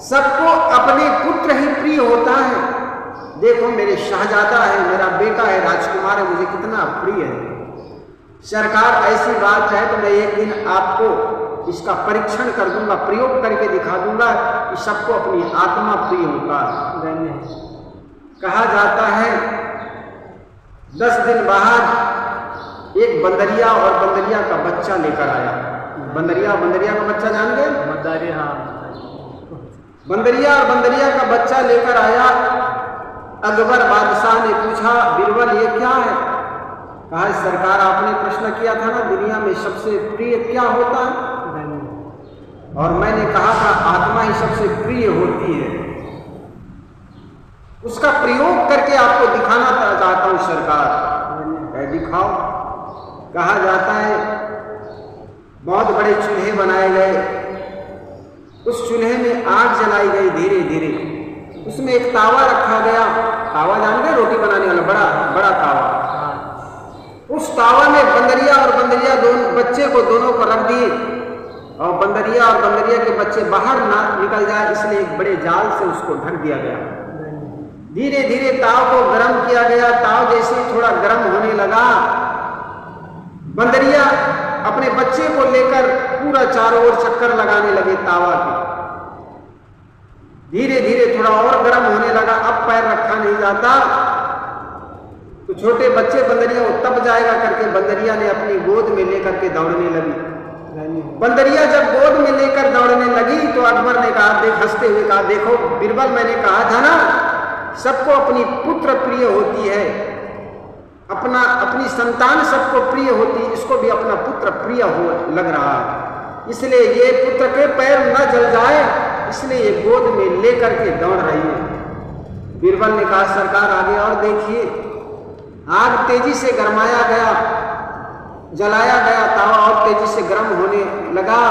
सबको अपने पुत्र ही प्रिय होता है। देखो मेरे शहजादा है, मेरा बेटा है, राजकुमार है, मुझे कितना प्रिय है। सरकार ऐसी बात है तो मैं एक दिन आपको इसका परीक्षण कर दूंगा, प्रयोग करके दिखा दूंगा कि सबको अपनी आत्मा प्रिय होता है। कहा जाता है 10 दिन बाद एक बंदरिया और बंदरिया का बच्चा लेकर आया। बंदरिया का बच्चा जान गए? बंदरिया और बंदरिया का बच्चा लेकर आया। अकबर बादशाह ने पूछा, बीरबल ये क्या है? कहा, सरकार आपने प्रश्न किया था ना दुनिया में सबसे प्रिय क्या होता है, और मैंने कहा था आत्मा ही सबसे प्रिय होती है। उसका प्रयोग करके आपको दिखाना चाहता हूं सरकार। दिखाओ। कहा जाता है बहुत बड़े चूल्हे बनाए गए, उस चूल्हे में आग जलाई गई धीरे धीरे, उसमें एक तावा रखा गया। तावा जान गए, रोटी बनाने वाला बड़ा बड़ा तावा। उस तावा में बंदरिया और बंदरिया दोनों बच्चे को दोनों को रख दिए, और बंदरिया और बंदरिया के बच्चे बाहर ना निकल जाए इसलिए एक बड़े जाल से उसको ढक दिया गया। धीरे धीरे ताव को गर्म किया गया। ताव जैसे थोड़ा गर्म होने लगा, बंदरिया अपने बच्चे को लेकर पूरा चारों ओर चक्कर लगाने लगे तावा के। धीरे धीरे थोड़ा और गर्म होने लगा, अब पैर रखा नहीं जाता, तो छोटे बच्चे बंदरिया तब जाएगा करके बंदरिया ने अपनी गोद में लेकर के दौड़ने लगी। बंदरिया जब गोद में लेकर दौड़ने लगी तो अकबर ने कहा, देख, हंसते हुए कहा, देखो बीरबल, मैंने कहा था ना, सबको अपनी पुत्र प्रिय होती है, अपनी संतान सबको प्रिय होती है, इसको भी अपना पुत्र प्रिय हो लग रहा है, इसलिए ये पुत्र के पैर न जल जाए, इसलिए ये गोद में लेकर के दौड़ रही है। बीरबल ने कहा, सरकार आगे और देखिए। आग तेजी से गरमाया गया, जलाया गया तावा और तेजी से गर्म होने लगा।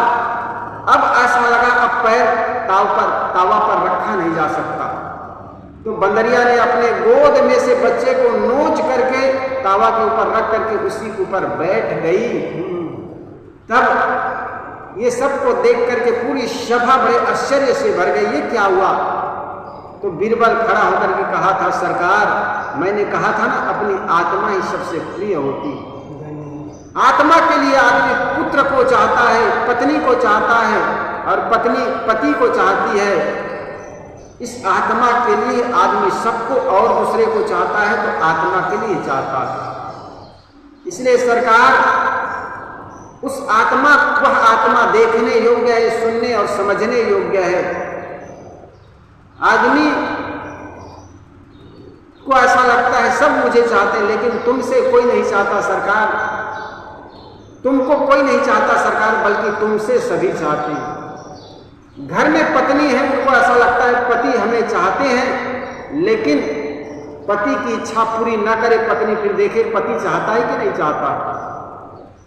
अब ऐसा लगा अब पैर तावा पर रखा नहीं जा सकता, तो बंदरिया ने अपने गोद में से बच्चे को नोच करके तावा के ऊपर रख करके उसी के ऊपर बैठ गई। तब ये सबको देख करके पूरी सभा बड़े आश्चर्य से भर गई, ये क्या हुआ? तो बीरबल खड़ा होकर के कहा था, सरकार, मैंने कहा था ना, अपनी आत्मा ही सबसे प्रिय होती। आत्मा के लिए आदमी पुत्र को चाहता है, पत्नी को चाहता है, और पत्नी पति को चाहती है। इस आत्मा के लिए आदमी सबको और दूसरे को चाहता है, तो आत्मा के लिए चाहता है। इसलिए सरकार, उस आत्मा, वह आत्मा देखने योग्य है, सुनने और समझने योग्य है। आदमी को ऐसा लगता है सब मुझे चाहते हैं, लेकिन तुमसे कोई नहीं चाहता सरकार, तुमको कोई नहीं चाहता सरकार, बल्कि तुमसे सभी चाहते हैं। घर में पत्नी है, उनको ऐसा लगता है पति हमें चाहते हैं, लेकिन पति की इच्छा पूरी न करे पत्नी, फिर देखे पति चाहता है कि नहीं चाहता।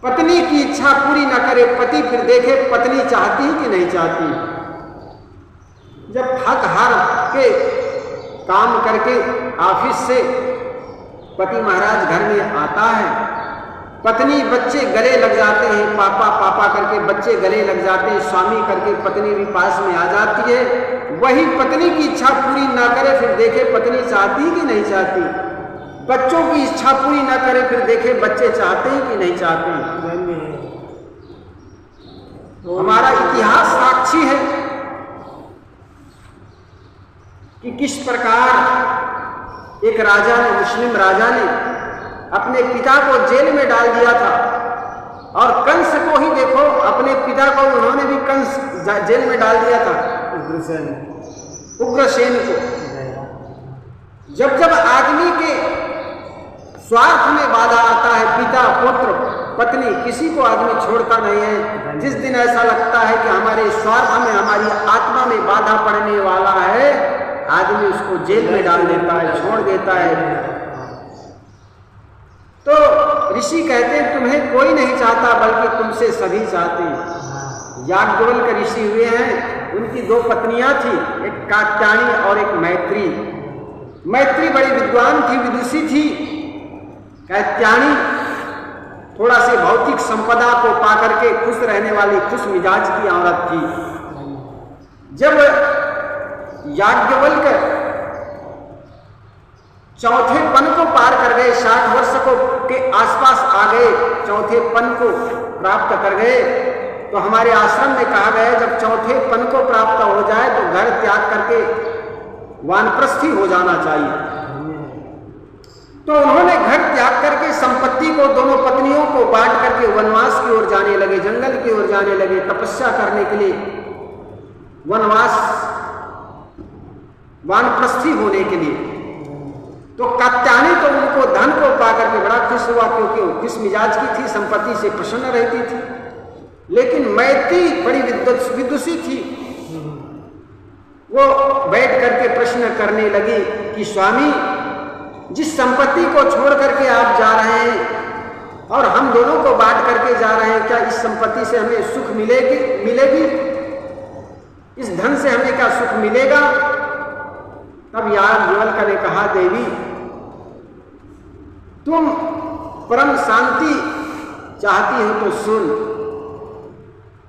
पत्नी की इच्छा पूरी न करे पति, फिर देखे पत्नी चाहती है कि नहीं चाहती। जब थक हार के काम करके ऑफिस से पति महाराज घर में आता है, पत्नी बच्चे गले लग जाते हैं, पापा पापा करके बच्चे गले लग जाते हैं, स्वामी करके पत्नी भी पास में आ जाती है। वही पत्नी की इच्छा पूरी ना करे, फिर देखे पत्नी चाहती कि नहीं चाहती। बच्चों की इच्छा पूरी ना करे, फिर देखे बच्चे चाहते हैं कि नहीं चाहते। हमारा इतिहास साक्षी है कि किस प्रकार एक राजा ने, मुस्लिम राजा ने अपने पिता को जेल में डाल दिया था, और कंस को ही देखो, अपने पिता को उन्होंने भी कंस जेल में डाल दिया था, उग्रसेन को। जब जब आदमी के स्वार्थ में बाधा आता है, पिता पुत्र पत्नी किसी को आदमी छोड़ता नहीं है। जिस दिन ऐसा लगता है कि हमारे स्वार्थ में, हमारी आत्मा में बाधा पड़ने वाला है, आदमी उसको जेल में डाल देता है, छोड़ देता है। तो ऋषि कहते हैं तुम्हें कोई नहीं चाहता, बल्कि तुमसे सभी चाहते हैं। याज्ञवल्क्य ऋषि हुए हैं, उनकी दो पत्नियां थी, एक कात्यायनी और एक मैत्री। मैत्री बड़ी विद्वान थी, विदुषी थी। कात्यायनी थोड़ा से भौतिक संपदा को पाकर के खुश रहने वाली खुश मिजाज की औरत थी। जब याज्ञवल्क्य चौथे पन को पार कर गए, 60 वर्ष को के आसपास आ गए, चौथे पन को प्राप्त कर गए, तो हमारे आश्रम में कहा गया है जब चौथे पन को प्राप्त हो जाए तो घर त्याग करके वानप्रस्थी हो जाना चाहिए। तो उन्होंने घर त्याग करके संपत्ति को, दोनों पत्नियों को बांट करके वनवास की ओर जाने लगे, जंगल की ओर जाने लगे, तपस्या करने के लिए, वनवास, वानप्रस्थी होने के लिए। तो कात्यायनी तो उनको धन को पाकर के बड़ा खुश हुआ, क्योंकि वो किस मिजाज की थी, संपत्ति से प्रसन्न रहती थी। लेकिन मैत्री बड़ी विदुषी थी, वो बैठ करके प्रश्न करने लगी कि स्वामी, जिस संपत्ति को छोड़ करके आप जा रहे हैं और हम दोनों को बांट करके जा रहे हैं, क्या इस संपत्ति से हमें सुख मिलेगी? इस धन से हमें क्या सुख मिलेगा? तब याज्ञवल्क्य ने कहा, देवी, तुम परम शांति चाहती हो तो सुन,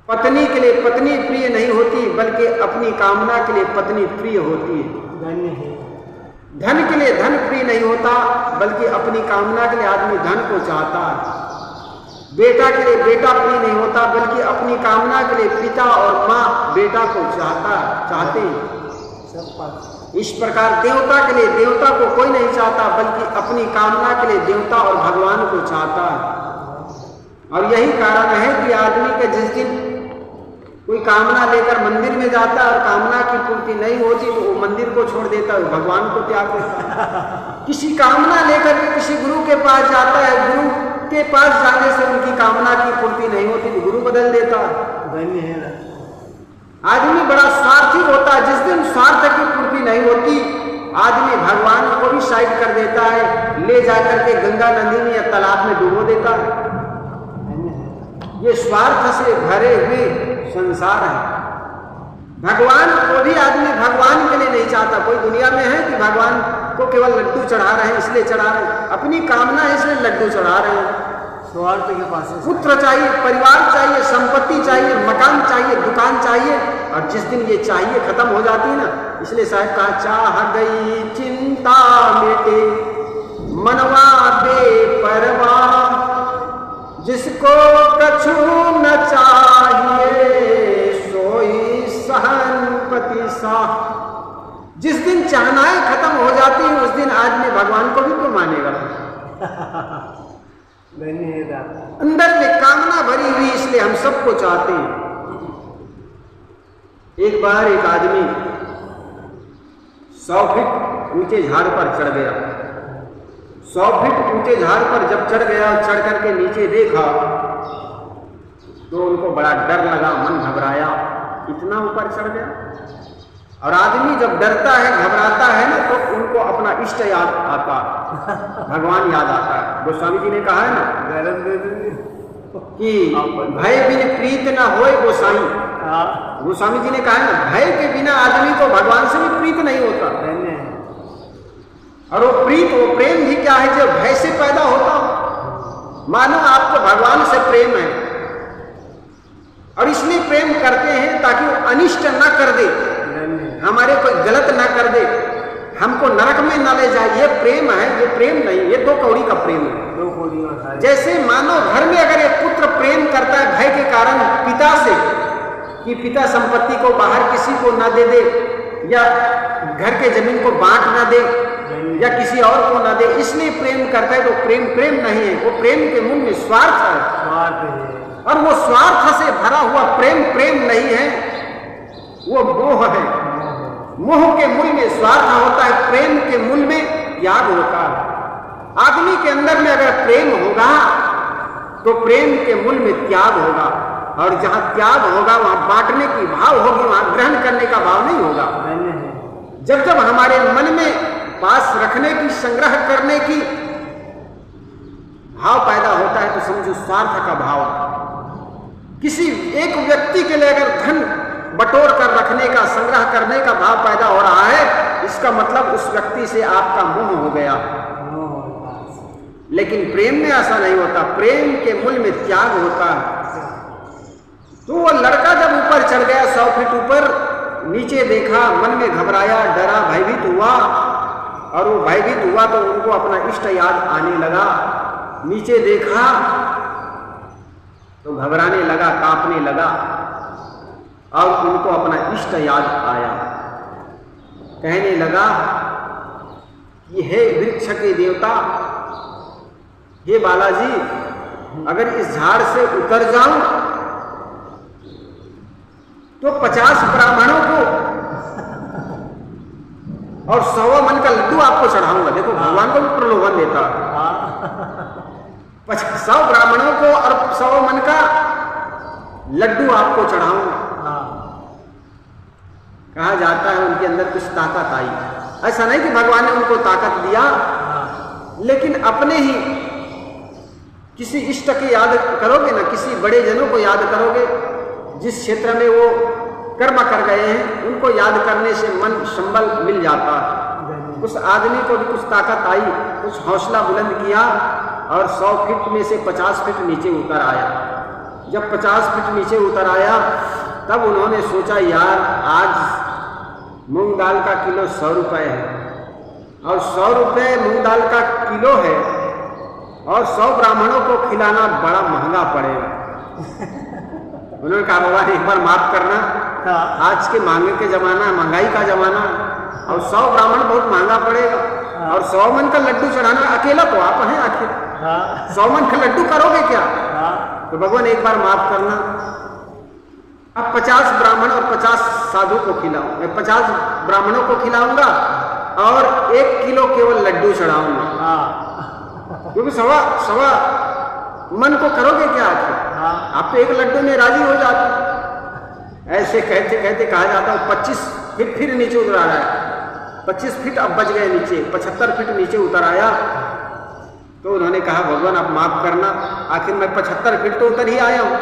पत्नी के लिए पत्नी प्रिय नहीं होती, बल्कि अपनी कामना के लिए पत्नी प्रिय होती है। धन के लिए धन प्रिय नहीं होता, बल्कि अपनी कामना के लिए आदमी धन को चाहता है। बेटा के लिए बेटा प्रिय नहीं होता, बल्कि अपनी कामना के लिए पिता और माँ बेटा को चाहते हैं। सब पास। इस प्रकार देवता के लिए देवता को कोई नहीं चाहता, बल्कि अपनी कामना के लिए देवता और भगवान को चाहता है। और यही कारण है कि आदमी के जिस दिन कोई कामना लेकर मंदिर में जाता है और कामना की पूर्ति नहीं होती तो वो मंदिर को छोड़ देता है, भगवान को त्याग देता है। किसी कामना लेकर के किसी गुरु के पास जाता है, गुरु के पास जाने से उनकी कामना की पूर्ति नहीं होती तो गुरु बदल देता है। आदमी बड़ा स्वार्थी होता है। जिस दिन स्वार्थ की पूर्ति नहीं होती, आदमी भगवान को भी साइड कर देता है, ले जाकर के गंगा नदी में या तालाब में डुबो देता है। ये स्वार्थ से भरे हुए संसार है। भगवान को भी आदमी भगवान के लिए नहीं चाहता। कोई दुनिया में है कि भगवान को केवल लड्डू चढ़ा रहे हैं इसलिए चढ़ा रहे हैं, अपनी कामना है इसलिए लड्डू चढ़ा रहे हैं। स्वार्थ के पास पुत्र चाहिए, परिवार चाहिए, संपत्ति चाहिए, मकान चाहिए, दुकान चाहिए, और जिस दिन ये चाहिए खत्म हो जाती है ना, इसलिए साहब कहा चाह गई चिंता मिटे मनवा बेपरवाह, जिसको कछु न चाहिए सोई सहनपति सा। जिस दिन चाहनाएं खत्म हो जाती है उस दिन आदमी भगवान को भी तो मानेगा। अंदर में कामना भरी हुई, इसलिए हम सबको चाहते हैं। एक बार एक आदमी 100 फीट ऊंचे झाड़ पर चढ़ गया। 100 फीट ऊंचे झाड़ पर जब चढ़ गया, चढ़ करके नीचे देखा तो उनको बड़ा डर लगा, मन घबराया, इतना ऊपर चढ़ गया। और आदमी जब डरता है, घबराता है ना, तो उनको अपना इष्ट याद आता, भगवान याद आता है। गोस्वामी जी ने कहा है ना कि भय बिन प्रीत न होए गोसाई। गोस्वामी जी ने कहा है ना, भय के बिना आदमी को भगवान से भी प्रीत नहीं होता। और वो प्रीत, वो प्रेम भी क्या है जो भय से पैदा होता हो। मानो आपको भगवान से प्रेम है और इसलिए प्रेम करते हैं ताकि वो अनिष्ट न कर दे, हमारे कोई गलत ना कर दे, हमको नरक में न ले जाए। ये प्रेम है, ये प्रेम नहीं, ये 2 कौड़ी का प्रेम है। 2 कौड़ी। जैसे मानो घर में अगर एक पुत्र प्रेम करता है भय के कारण पिता से, कि पिता संपत्ति को बाहर किसी को ना दे दे, या घर के जमीन को बांट ना दे, या किसी और को ना दे, इसलिए प्रेम करता है, तो प्रेम प्रेम नहीं है, वो प्रेम के मूल में स्वार्थ है। और वो स्वार्थ से भरा हुआ प्रेम प्रेम नहीं है, वो मोह है। मोह के मूल में स्वार्थ होता है, प्रेम के मूल में त्याग होता है। आदमी के अंदर में अगर प्रेम होगा तो प्रेम के मूल में त्याग होगा, और जहां त्याग होगा वहां बांटने की भाव होगी, वहां ग्रहण करने का भाव नहीं होगा। जब जब हमारे मन में पास रखने की, संग्रह करने की भाव पैदा होता है तो समझो स्वार्थ का भाव। किसी एक व्यक्ति के लिए अगर धन बटोर कर रखने का, संग्रह करने का भाव पैदा हो रहा है, इसका मतलब उस व्यक्ति से आपका मोह हो गया। लेकिन प्रेम में ऐसा नहीं होता, प्रेम के मूल में त्याग होता है। तो वो लड़का जब ऊपर चढ़ गया 100 फीट ऊपर, नीचे देखा, मन में घबराया, डरा, भयभीत हुआ, और वो भयभीत हुआ तो उनको अपना इष्ट याद आने लगा। नीचे देखा तो घबराने लगा, कांपने लगा, और उनको अपना इष्ट याद आया। कहने लगा कि हे वृक्ष के देवता, हे बालाजी, अगर इस झाड़ से उतर जाऊं तो 50 ब्राह्मणों को और 100 मन का लड्डू आपको चढ़ाऊंगा। देखो भगवान को भी प्रलोभन देता है। 100 ब्राह्मणों को और 100 मन का लड्डू आपको चढ़ाऊंगा। कहा जाता है उनके अंदर कुछ ताकत आई। ऐसा नहीं कि भगवान ने उनको ताकत दिया, लेकिन अपने ही किसी इष्ट की याद करोगे ना, किसी बड़े जनों को याद करोगे, जिस क्षेत्र में वो कर्म कर गए हैं, उनको याद करने से मन संबल मिल जाता है। उस आदमी को भी कुछ ताकत आई, कुछ हौसला बुलंद किया, और 100 फीट में से 50 फीट नीचे उतर आया। जब 50 फीट नीचे उतर आया तब उन्होंने सोचा, यार आज मूंग दाल का किलो 100 रुपये है, और 100 रुपये मूंग दाल का किलो है, और 100 ब्राह्मणों को खिलाना बड़ा महंगा पड़ेगा। उन्होंने कहा भगवान एक बार माफ करना, आज के मांगे के जमाना, महंगाई का जमाना, और 100 ब्राह्मण बहुत महंगा पड़ेगा और 100 मन का लड्डू चढ़ाना, अकेला तो आप हैं आखिर, 100 मन का लड्डू करोगे क्या? तो भगवान एक बार माफ करना, अब 50 ब्राह्मण और 50 साधु को खिलाऊं, मैं 50 ब्राह्मणों को खिलाऊंगा और 1 किलो केवल लड्डू चढ़ाऊंगा, क्योंकि सवा मन को करोगे क्या आखिर? आप तो 1 लड्डू में राजी हो जाते। ऐसे कहते कहते कहा जाता है 25 फीट फिर नीचे उतर आया, 25 फीट अब बच गए नीचे, 75 फीट नीचे उतर आया। तो उन्होंने कहा भगवान आप माफ करना, आखिर मैं 75 फीट तो उतर ही आया हूं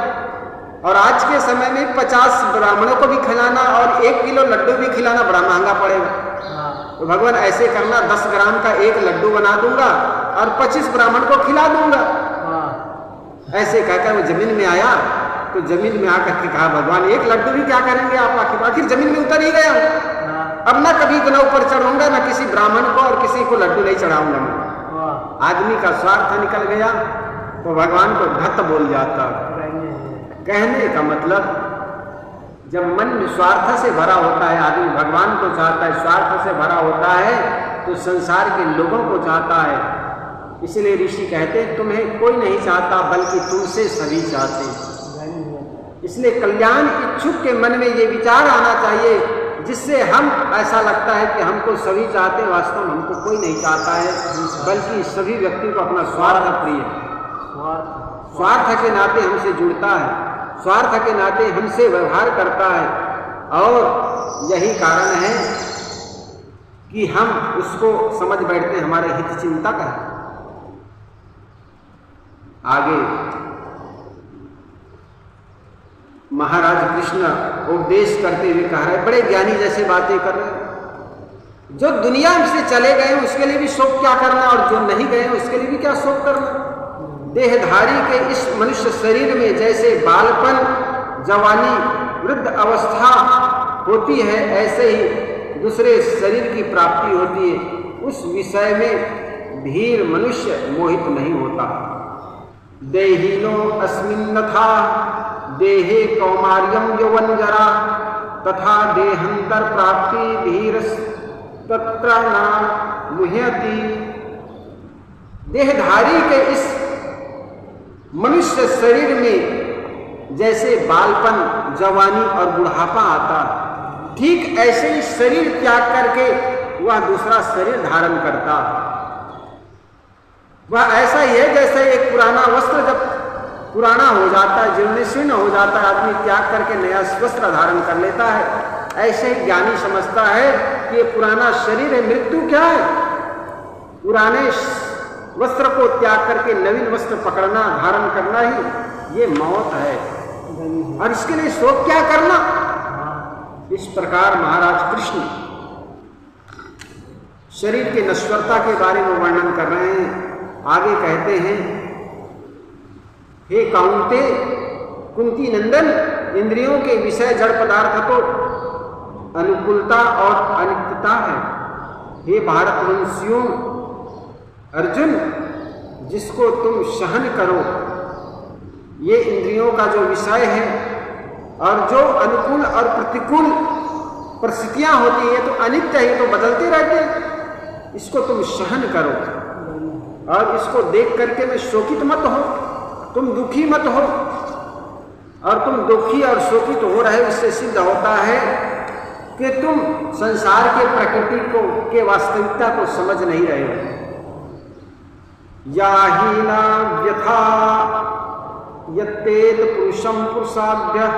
और आज के समय में 50 ब्राह्मणों को भी खिलाना और 1 किलो लड्डू भी खिलाना बड़ा महंगा पड़ेगा। तो भगवान ऐसे करना, 10 ग्राम का 1 लड्डू बना दूंगा और 25 ब्राह्मण को खिला दूंगा। ऐसे कहकर वो जमीन में आया, तो जमीन में आकर के कहा भगवान 1 लड्डू भी क्या करेंगे आप, आखिर जमीन में उतर ही गया हूं, अब ना कभी इतना ऊपर चढ़ूंगा, ना किसी ब्राह्मण को और किसी को लड्डू नहीं चढ़ाऊंगा मैं। आदमी का स्वार्थ निकल गया तो भगवान को धत बोल जाता। कहने का मतलब जब मन स्वार्थ से भरा होता है, आदमी भगवान को चाहता है, स्वार्थ से भरा होता है तो संसार के लोगों को चाहता है। इसलिए ऋषि कहते हैं तुम्हें कोई नहीं चाहता बल्कि तुमसे सभी चाहते हैं। इसलिए कल्याण इच्छुक के मन में ये विचार आना चाहिए जिससे हम ऐसा लगता है कि हमको सभी चाहते हैं, वास्तव में हमको कोई नहीं चाहता है, बल्कि सभी व्यक्ति को अपना स्वार्थ प्रिय, स्वार्थ के नाते हमसे जुड़ता है, स्वार्थ के नाते हमसे व्यवहार करता है और यही कारण है कि हम उसको समझ बैठते हैं हमारे हित चिंतक है। आगे महाराज कृष्ण उपदेश करते हुए कह रहे, बड़े ज्ञानी जैसे बातें कर रहे हैं, जो दुनिया से चले गए उसके लिए भी शोक क्या करना और जो नहीं गए उसके लिए भी क्या शोक करना। देहधारी के इस मनुष्य शरीर में जैसे बालपन, जवानी, वृद्ध अवस्था होती है, ऐसे ही दूसरे शरीर की प्राप्ति होती है। उस विषय में धीर मनुष्य मोहित नहीं होता। देहिनो अस्मिन्नथा देहे कौमार्यम यौवन जरा तथा देहांतर प्राप्ति धीर तत्र न मुह्यति। देहधारी के इस मनुष्य शरीर में जैसे बालपन, जवानी और बुढ़ापा आता, ठीक ऐसे ही शरीर त्याग करके वह दूसरा शरीर धारण करता। वह ऐसा ही है जैसे एक पुराना वस्त्र जब पुराना हो जाता है, जीर्ण शीर्ण हो जाता है, आदमी त्याग करके नया वस्त्र धारण कर लेता है। ऐसे ही ज्ञानी समझता है कि ये पुराना शरीर है, मृत्यु क्या है, पुराने वस्त्र को त्याग करके नवीन वस्त्र पकड़ना, धारण करना ही ये मौत है और इसके लिए शोक क्या करना। इस प्रकार महाराज कृष्ण शरीर के नश्वरता के बारे में वर्णन कर रहे हैं। आगे कहते हैं, हे काउंते, कुंती नंदन, इंद्रियों के विषय जड़ पदार्थ तो अनुकूलता और अनित्यता है। हे भारतवंशियों, अर्जुन, जिसको तुम सहन करो, ये इंद्रियों का जो विषय है और जो अनुकूल और प्रतिकूल परिस्थितियां होती है तो अनित्य है, तो बदलते रहते हैं, इसको तुम सहन करो और इसको देख करके में शोकित मत हो, तुम दुखी मत हो। और तुम दुखी और शोकित हो रहे, इससे सिद्ध होता है कि तुम संसार के प्रकृति को के वास्तविकता को समझ नहीं रहे हो। याहीना व्यथा यत्तेत पुरुषम पुरुषाभ्य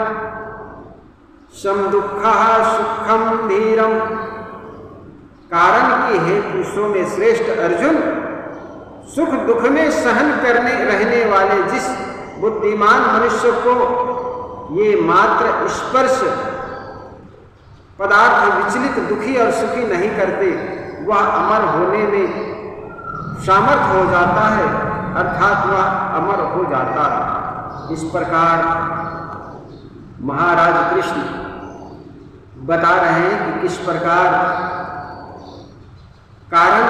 सम दुःखः सुखम धीरम। कारण कि हे पुरुषों में श्रेष्ठ अर्जुन, सुख दुख में सहन करने रहने वाले जिस बुद्धिमान मनुष्य को ये मात्र स्पर्श पदार्थ विचलित दुखी और सुखी नहीं करते, वह अमर होने में सामर्थ हो जाता है, अर्थात वह अमर हो जाता है। इस प्रकार महाराज कृष्ण बता रहे हैं कि किस प्रकार कारण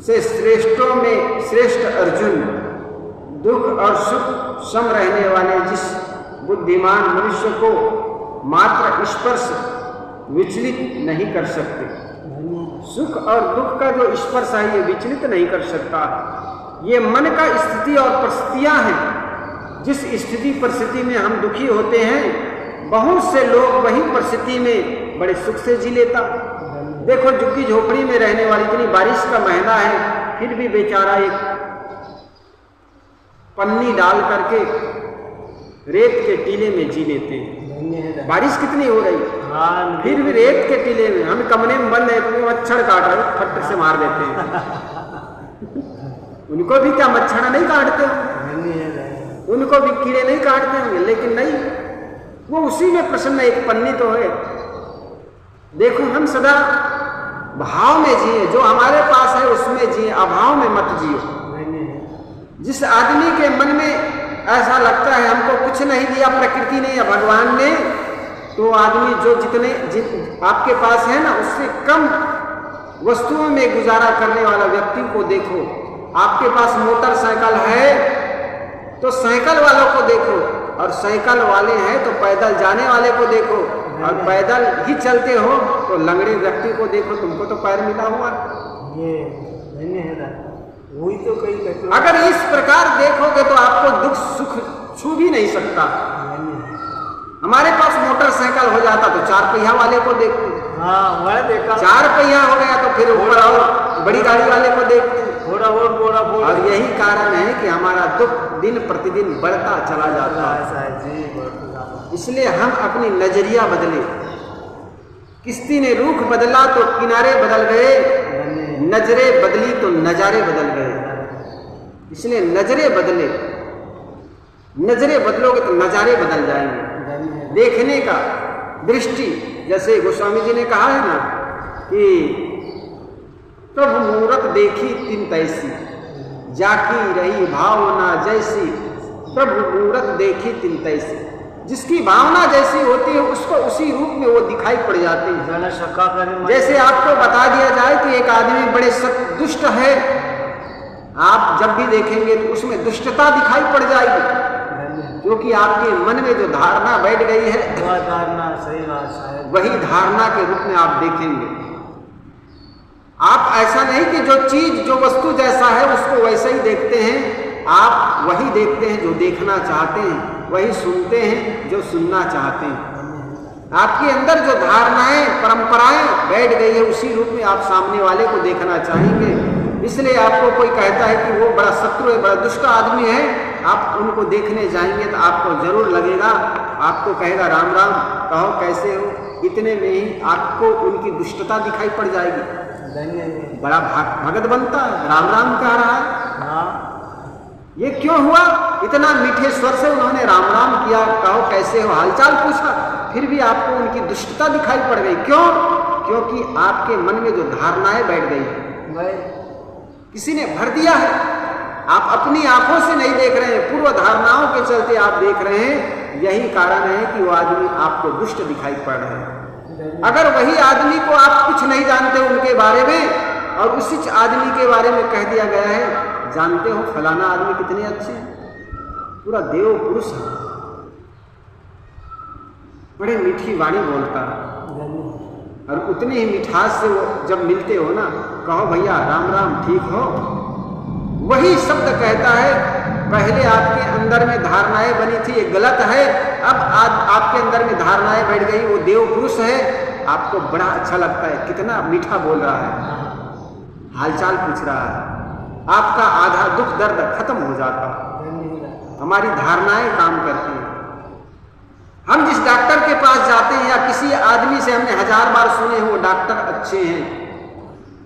से श्रेष्ठों में श्रेष्ठ अर्जुन, दुख और सुख सम रहने वाले जिस बुद्धिमान मनुष्य को मात्र स्पर्श विचलित नहीं कर सकते। सुख और दुख का जो स्पर्श है ये विचलित नहीं कर सकता। ये मन का स्थिति और परिस्थितियां हैं। जिस स्थिति परिस्थिति में हम दुखी होते हैं, बहुत से लोग वही परिस्थिति में बड़े सुख से जी लेता। देखो झुग्गी झोपड़ी में रहने वाली, इतनी बारिश का महीना है, फिर भी बेचारा एक पन्नी डाल करके रेत के टीले में जी लेते हैं। बारिश कितनी हो रही, फिर भी रेत के टीले में, हम कमरे में बंद है तो मच्छर काट रहे, फट से मार देते हैं। उनको भी क्या मच्छर नहीं काटते होंगे, उनको भी कीड़े नहीं काटते होंगे, लेकिन नहीं, वो उसी में प्रसन्न, एक पन्नी तो है। देखो हम सदा भाव में जिए, जो हमारे पास है उसमें जिए, अभाव में मत जियो। जिस आदमी के मन में ऐसा लगता है हमको कुछ नहीं दिया प्रकृति ने या भगवान ने, तो आदमी जो आपके पास है ना, उससे कम वस्तुओं में गुजारा करने वाला व्यक्ति को देखो। आपके पास मोटरसाइकिल है तो साइकिल वालों को देखो, और साइकिल वाले हैं तो पैदल जाने वाले को देखो, और पैदल ही चलते हो तो लंगड़े व्यक्ति को देखो, तुमको तो पैर मिला हुआ। वही तो कई कहते। अगर इस प्रकार देखोगे तो आपको दुख सुख छू भी नहीं सकता। हमारे पास मोटरसाइकिल हो जाता तो चार पहिया वाले को देखते, मैं देखा, चार पहिया हो गया तो फिर ऊपर और बड़ी गाड़ी वाले को देखते। और यही कारण है कि हमारा दुख दिन प्रतिदिन बढ़ता चला जाता है। इसलिए हम अपनी नजरिया बदले। किश्ती ने रुख बदला तो किनारे बदल गए, नजरे बदली तो नजारे बदल गए। इसलिए नजरे बदले, नजरे बदलोगे तो नजारे बदल जाएंगे। देखने का दृष्टि, जैसे गोस्वामी जी ने कहा है ना कि प्रभु मूरत देखी तिन तैसी, जाकी रही भावना जैसी। प्रभु मूरत देखी तिन तैसी, जिसकी भावना जैसी होती है उसको उसी रूप में वो दिखाई पड़ जाती है। जैसे आपको बता दिया जाए कि एक आदमी बड़े दुष्ट है, आप जब भी देखेंगे तो उसमें दुष्टता दिखाई पड़ जाएगी, क्योंकि आपके मन में जो धारणा बैठ गई है वही धारणा के रूप में आप देखेंगे। आप ऐसा नहीं कि जो चीज जो वस्तु जैसा है उसको वैसे ही देखते हैं, आप वही देखते हैं जो देखना चाहते हैं, वही सुनते हैं जो सुनना चाहते हैं। आपके अंदर जो धारणाएं परंपराएं बैठ गई है उसी रूप में आप सामने वाले को देखना चाहेंगे। इसलिए आपको कोई कहता है कि वो बड़ा शत्रु है, बड़ा दुष्ट आदमी है, आप उनको देखने जाएंगे तो आपको जरूर लगेगा, आपको कहेगा राम राम, कहो कैसे हो, इतने में ही आपको उनकी दुष्टता दिखाई पड़ जाएगी। बड़ा भगत बनता है, राम राम कह रहा है। ये क्यों हुआ? इतना मीठे स्वर से उन्होंने राम राम किया, कहो कैसे हो, हालचाल पूछा, फिर भी आपको उनकी दुष्टता दिखाई पड़ गई। क्यों? क्योंकि आपके मन में जो धारणाएं बैठ गई, किसी ने भर दिया है। आप अपनी आंखों से नहीं देख रहे हैं, पूर्व धारणाओं के चलते आप देख रहे हैं। यही कारण है कि वो आदमी आपको दुष्ट दिखाई पड़ रहे हैं। अगर वही आदमी को आप कुछ नहीं जानते उनके बारे में, और उसी आदमी के बारे में कह दिया गया है, जानते हो फलाना आदमी कितने अच्छे हैं, पूरा देव पुरुष है, बड़े मीठी वाणी बोलता है, और उतनी ही मिठास से वो जब मिलते हो ना, कहो भैया राम राम, ठीक हो, वही शब्द कहता है पहले आपके अंदर में धारणाएं बनी थी ये गलत है, अब आपके अंदर में धारणाएं बैठ गई, वो देव पुरुष है, आपको बड़ा अच्छा लगता है, कितना मीठा बोल रहा है, हालचाल पूछ रहा है, आपका आधा दुख दर्द खत्म हो जाता। हमारी धारणाएं काम करती हैं। हम जिस डॉक्टर के पास जाते हैं या किसी आदमी से हमने 1000 बार सुने हैं वो डॉक्टर अच्छे हैं,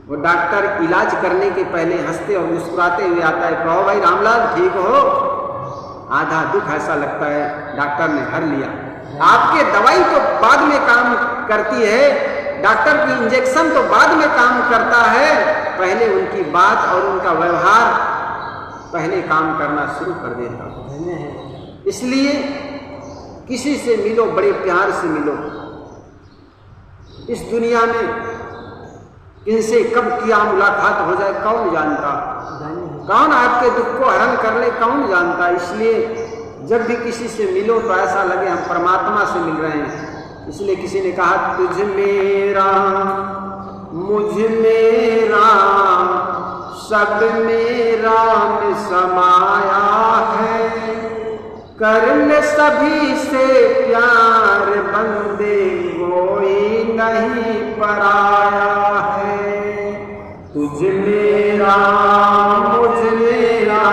वो डॉक्टर इलाज करने के पहले हंसते और मुस्कुराते हुए आता है, कहो भाई रामलाल ठीक हो, आधा दुख ऐसा लगता है डॉक्टर ने हर लिया। आपके दवाई तो बाद में काम करती है, डॉक्टर की इंजेक्शन तो बाद में काम करता है, पहले उनकी बात और उनका व्यवहार पहले काम करना शुरू कर देता है। इसलिए किसी से मिलो बड़े प्यार से मिलो। इस दुनिया में किनसे कब क्या मुलाकात हो जाए कौन जानता, कौन आपके दुख को हरण कर ले कौन जानता। इसलिए जब भी किसी से मिलो तो ऐसा लगे हम परमात्मा से मिल रहे हैं, इसलिए किसी ने कहा तुझ मेरा मुझ मेरा सब मेरा में समाया है, करने सभी से प्यार बंदे कोई नहीं पराया है। तुझ मेरा मुझ मेरा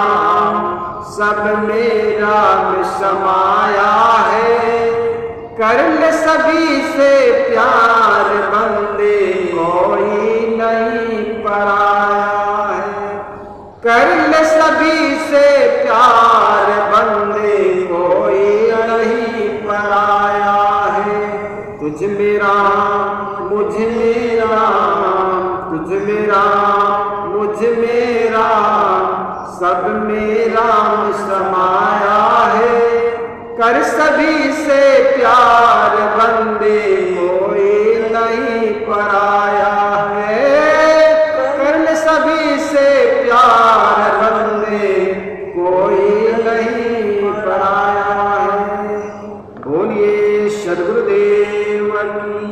सब मेरा में समाया है, करने सभी से प्यार बंदे कोई नहीं पराया है, करने सभी से प्यार बंदे कोई नहीं पराया है। तुझ मेरा मुझ मेरा तुझ मेरा मुझ मेरा सब मेरा में समाया है, कर सभी से प्यार बंदे कोई नहीं पराया है, कर सभी से प्यार बंदे कोई नहीं पराया है। बोलिए सद्गुरुदेव की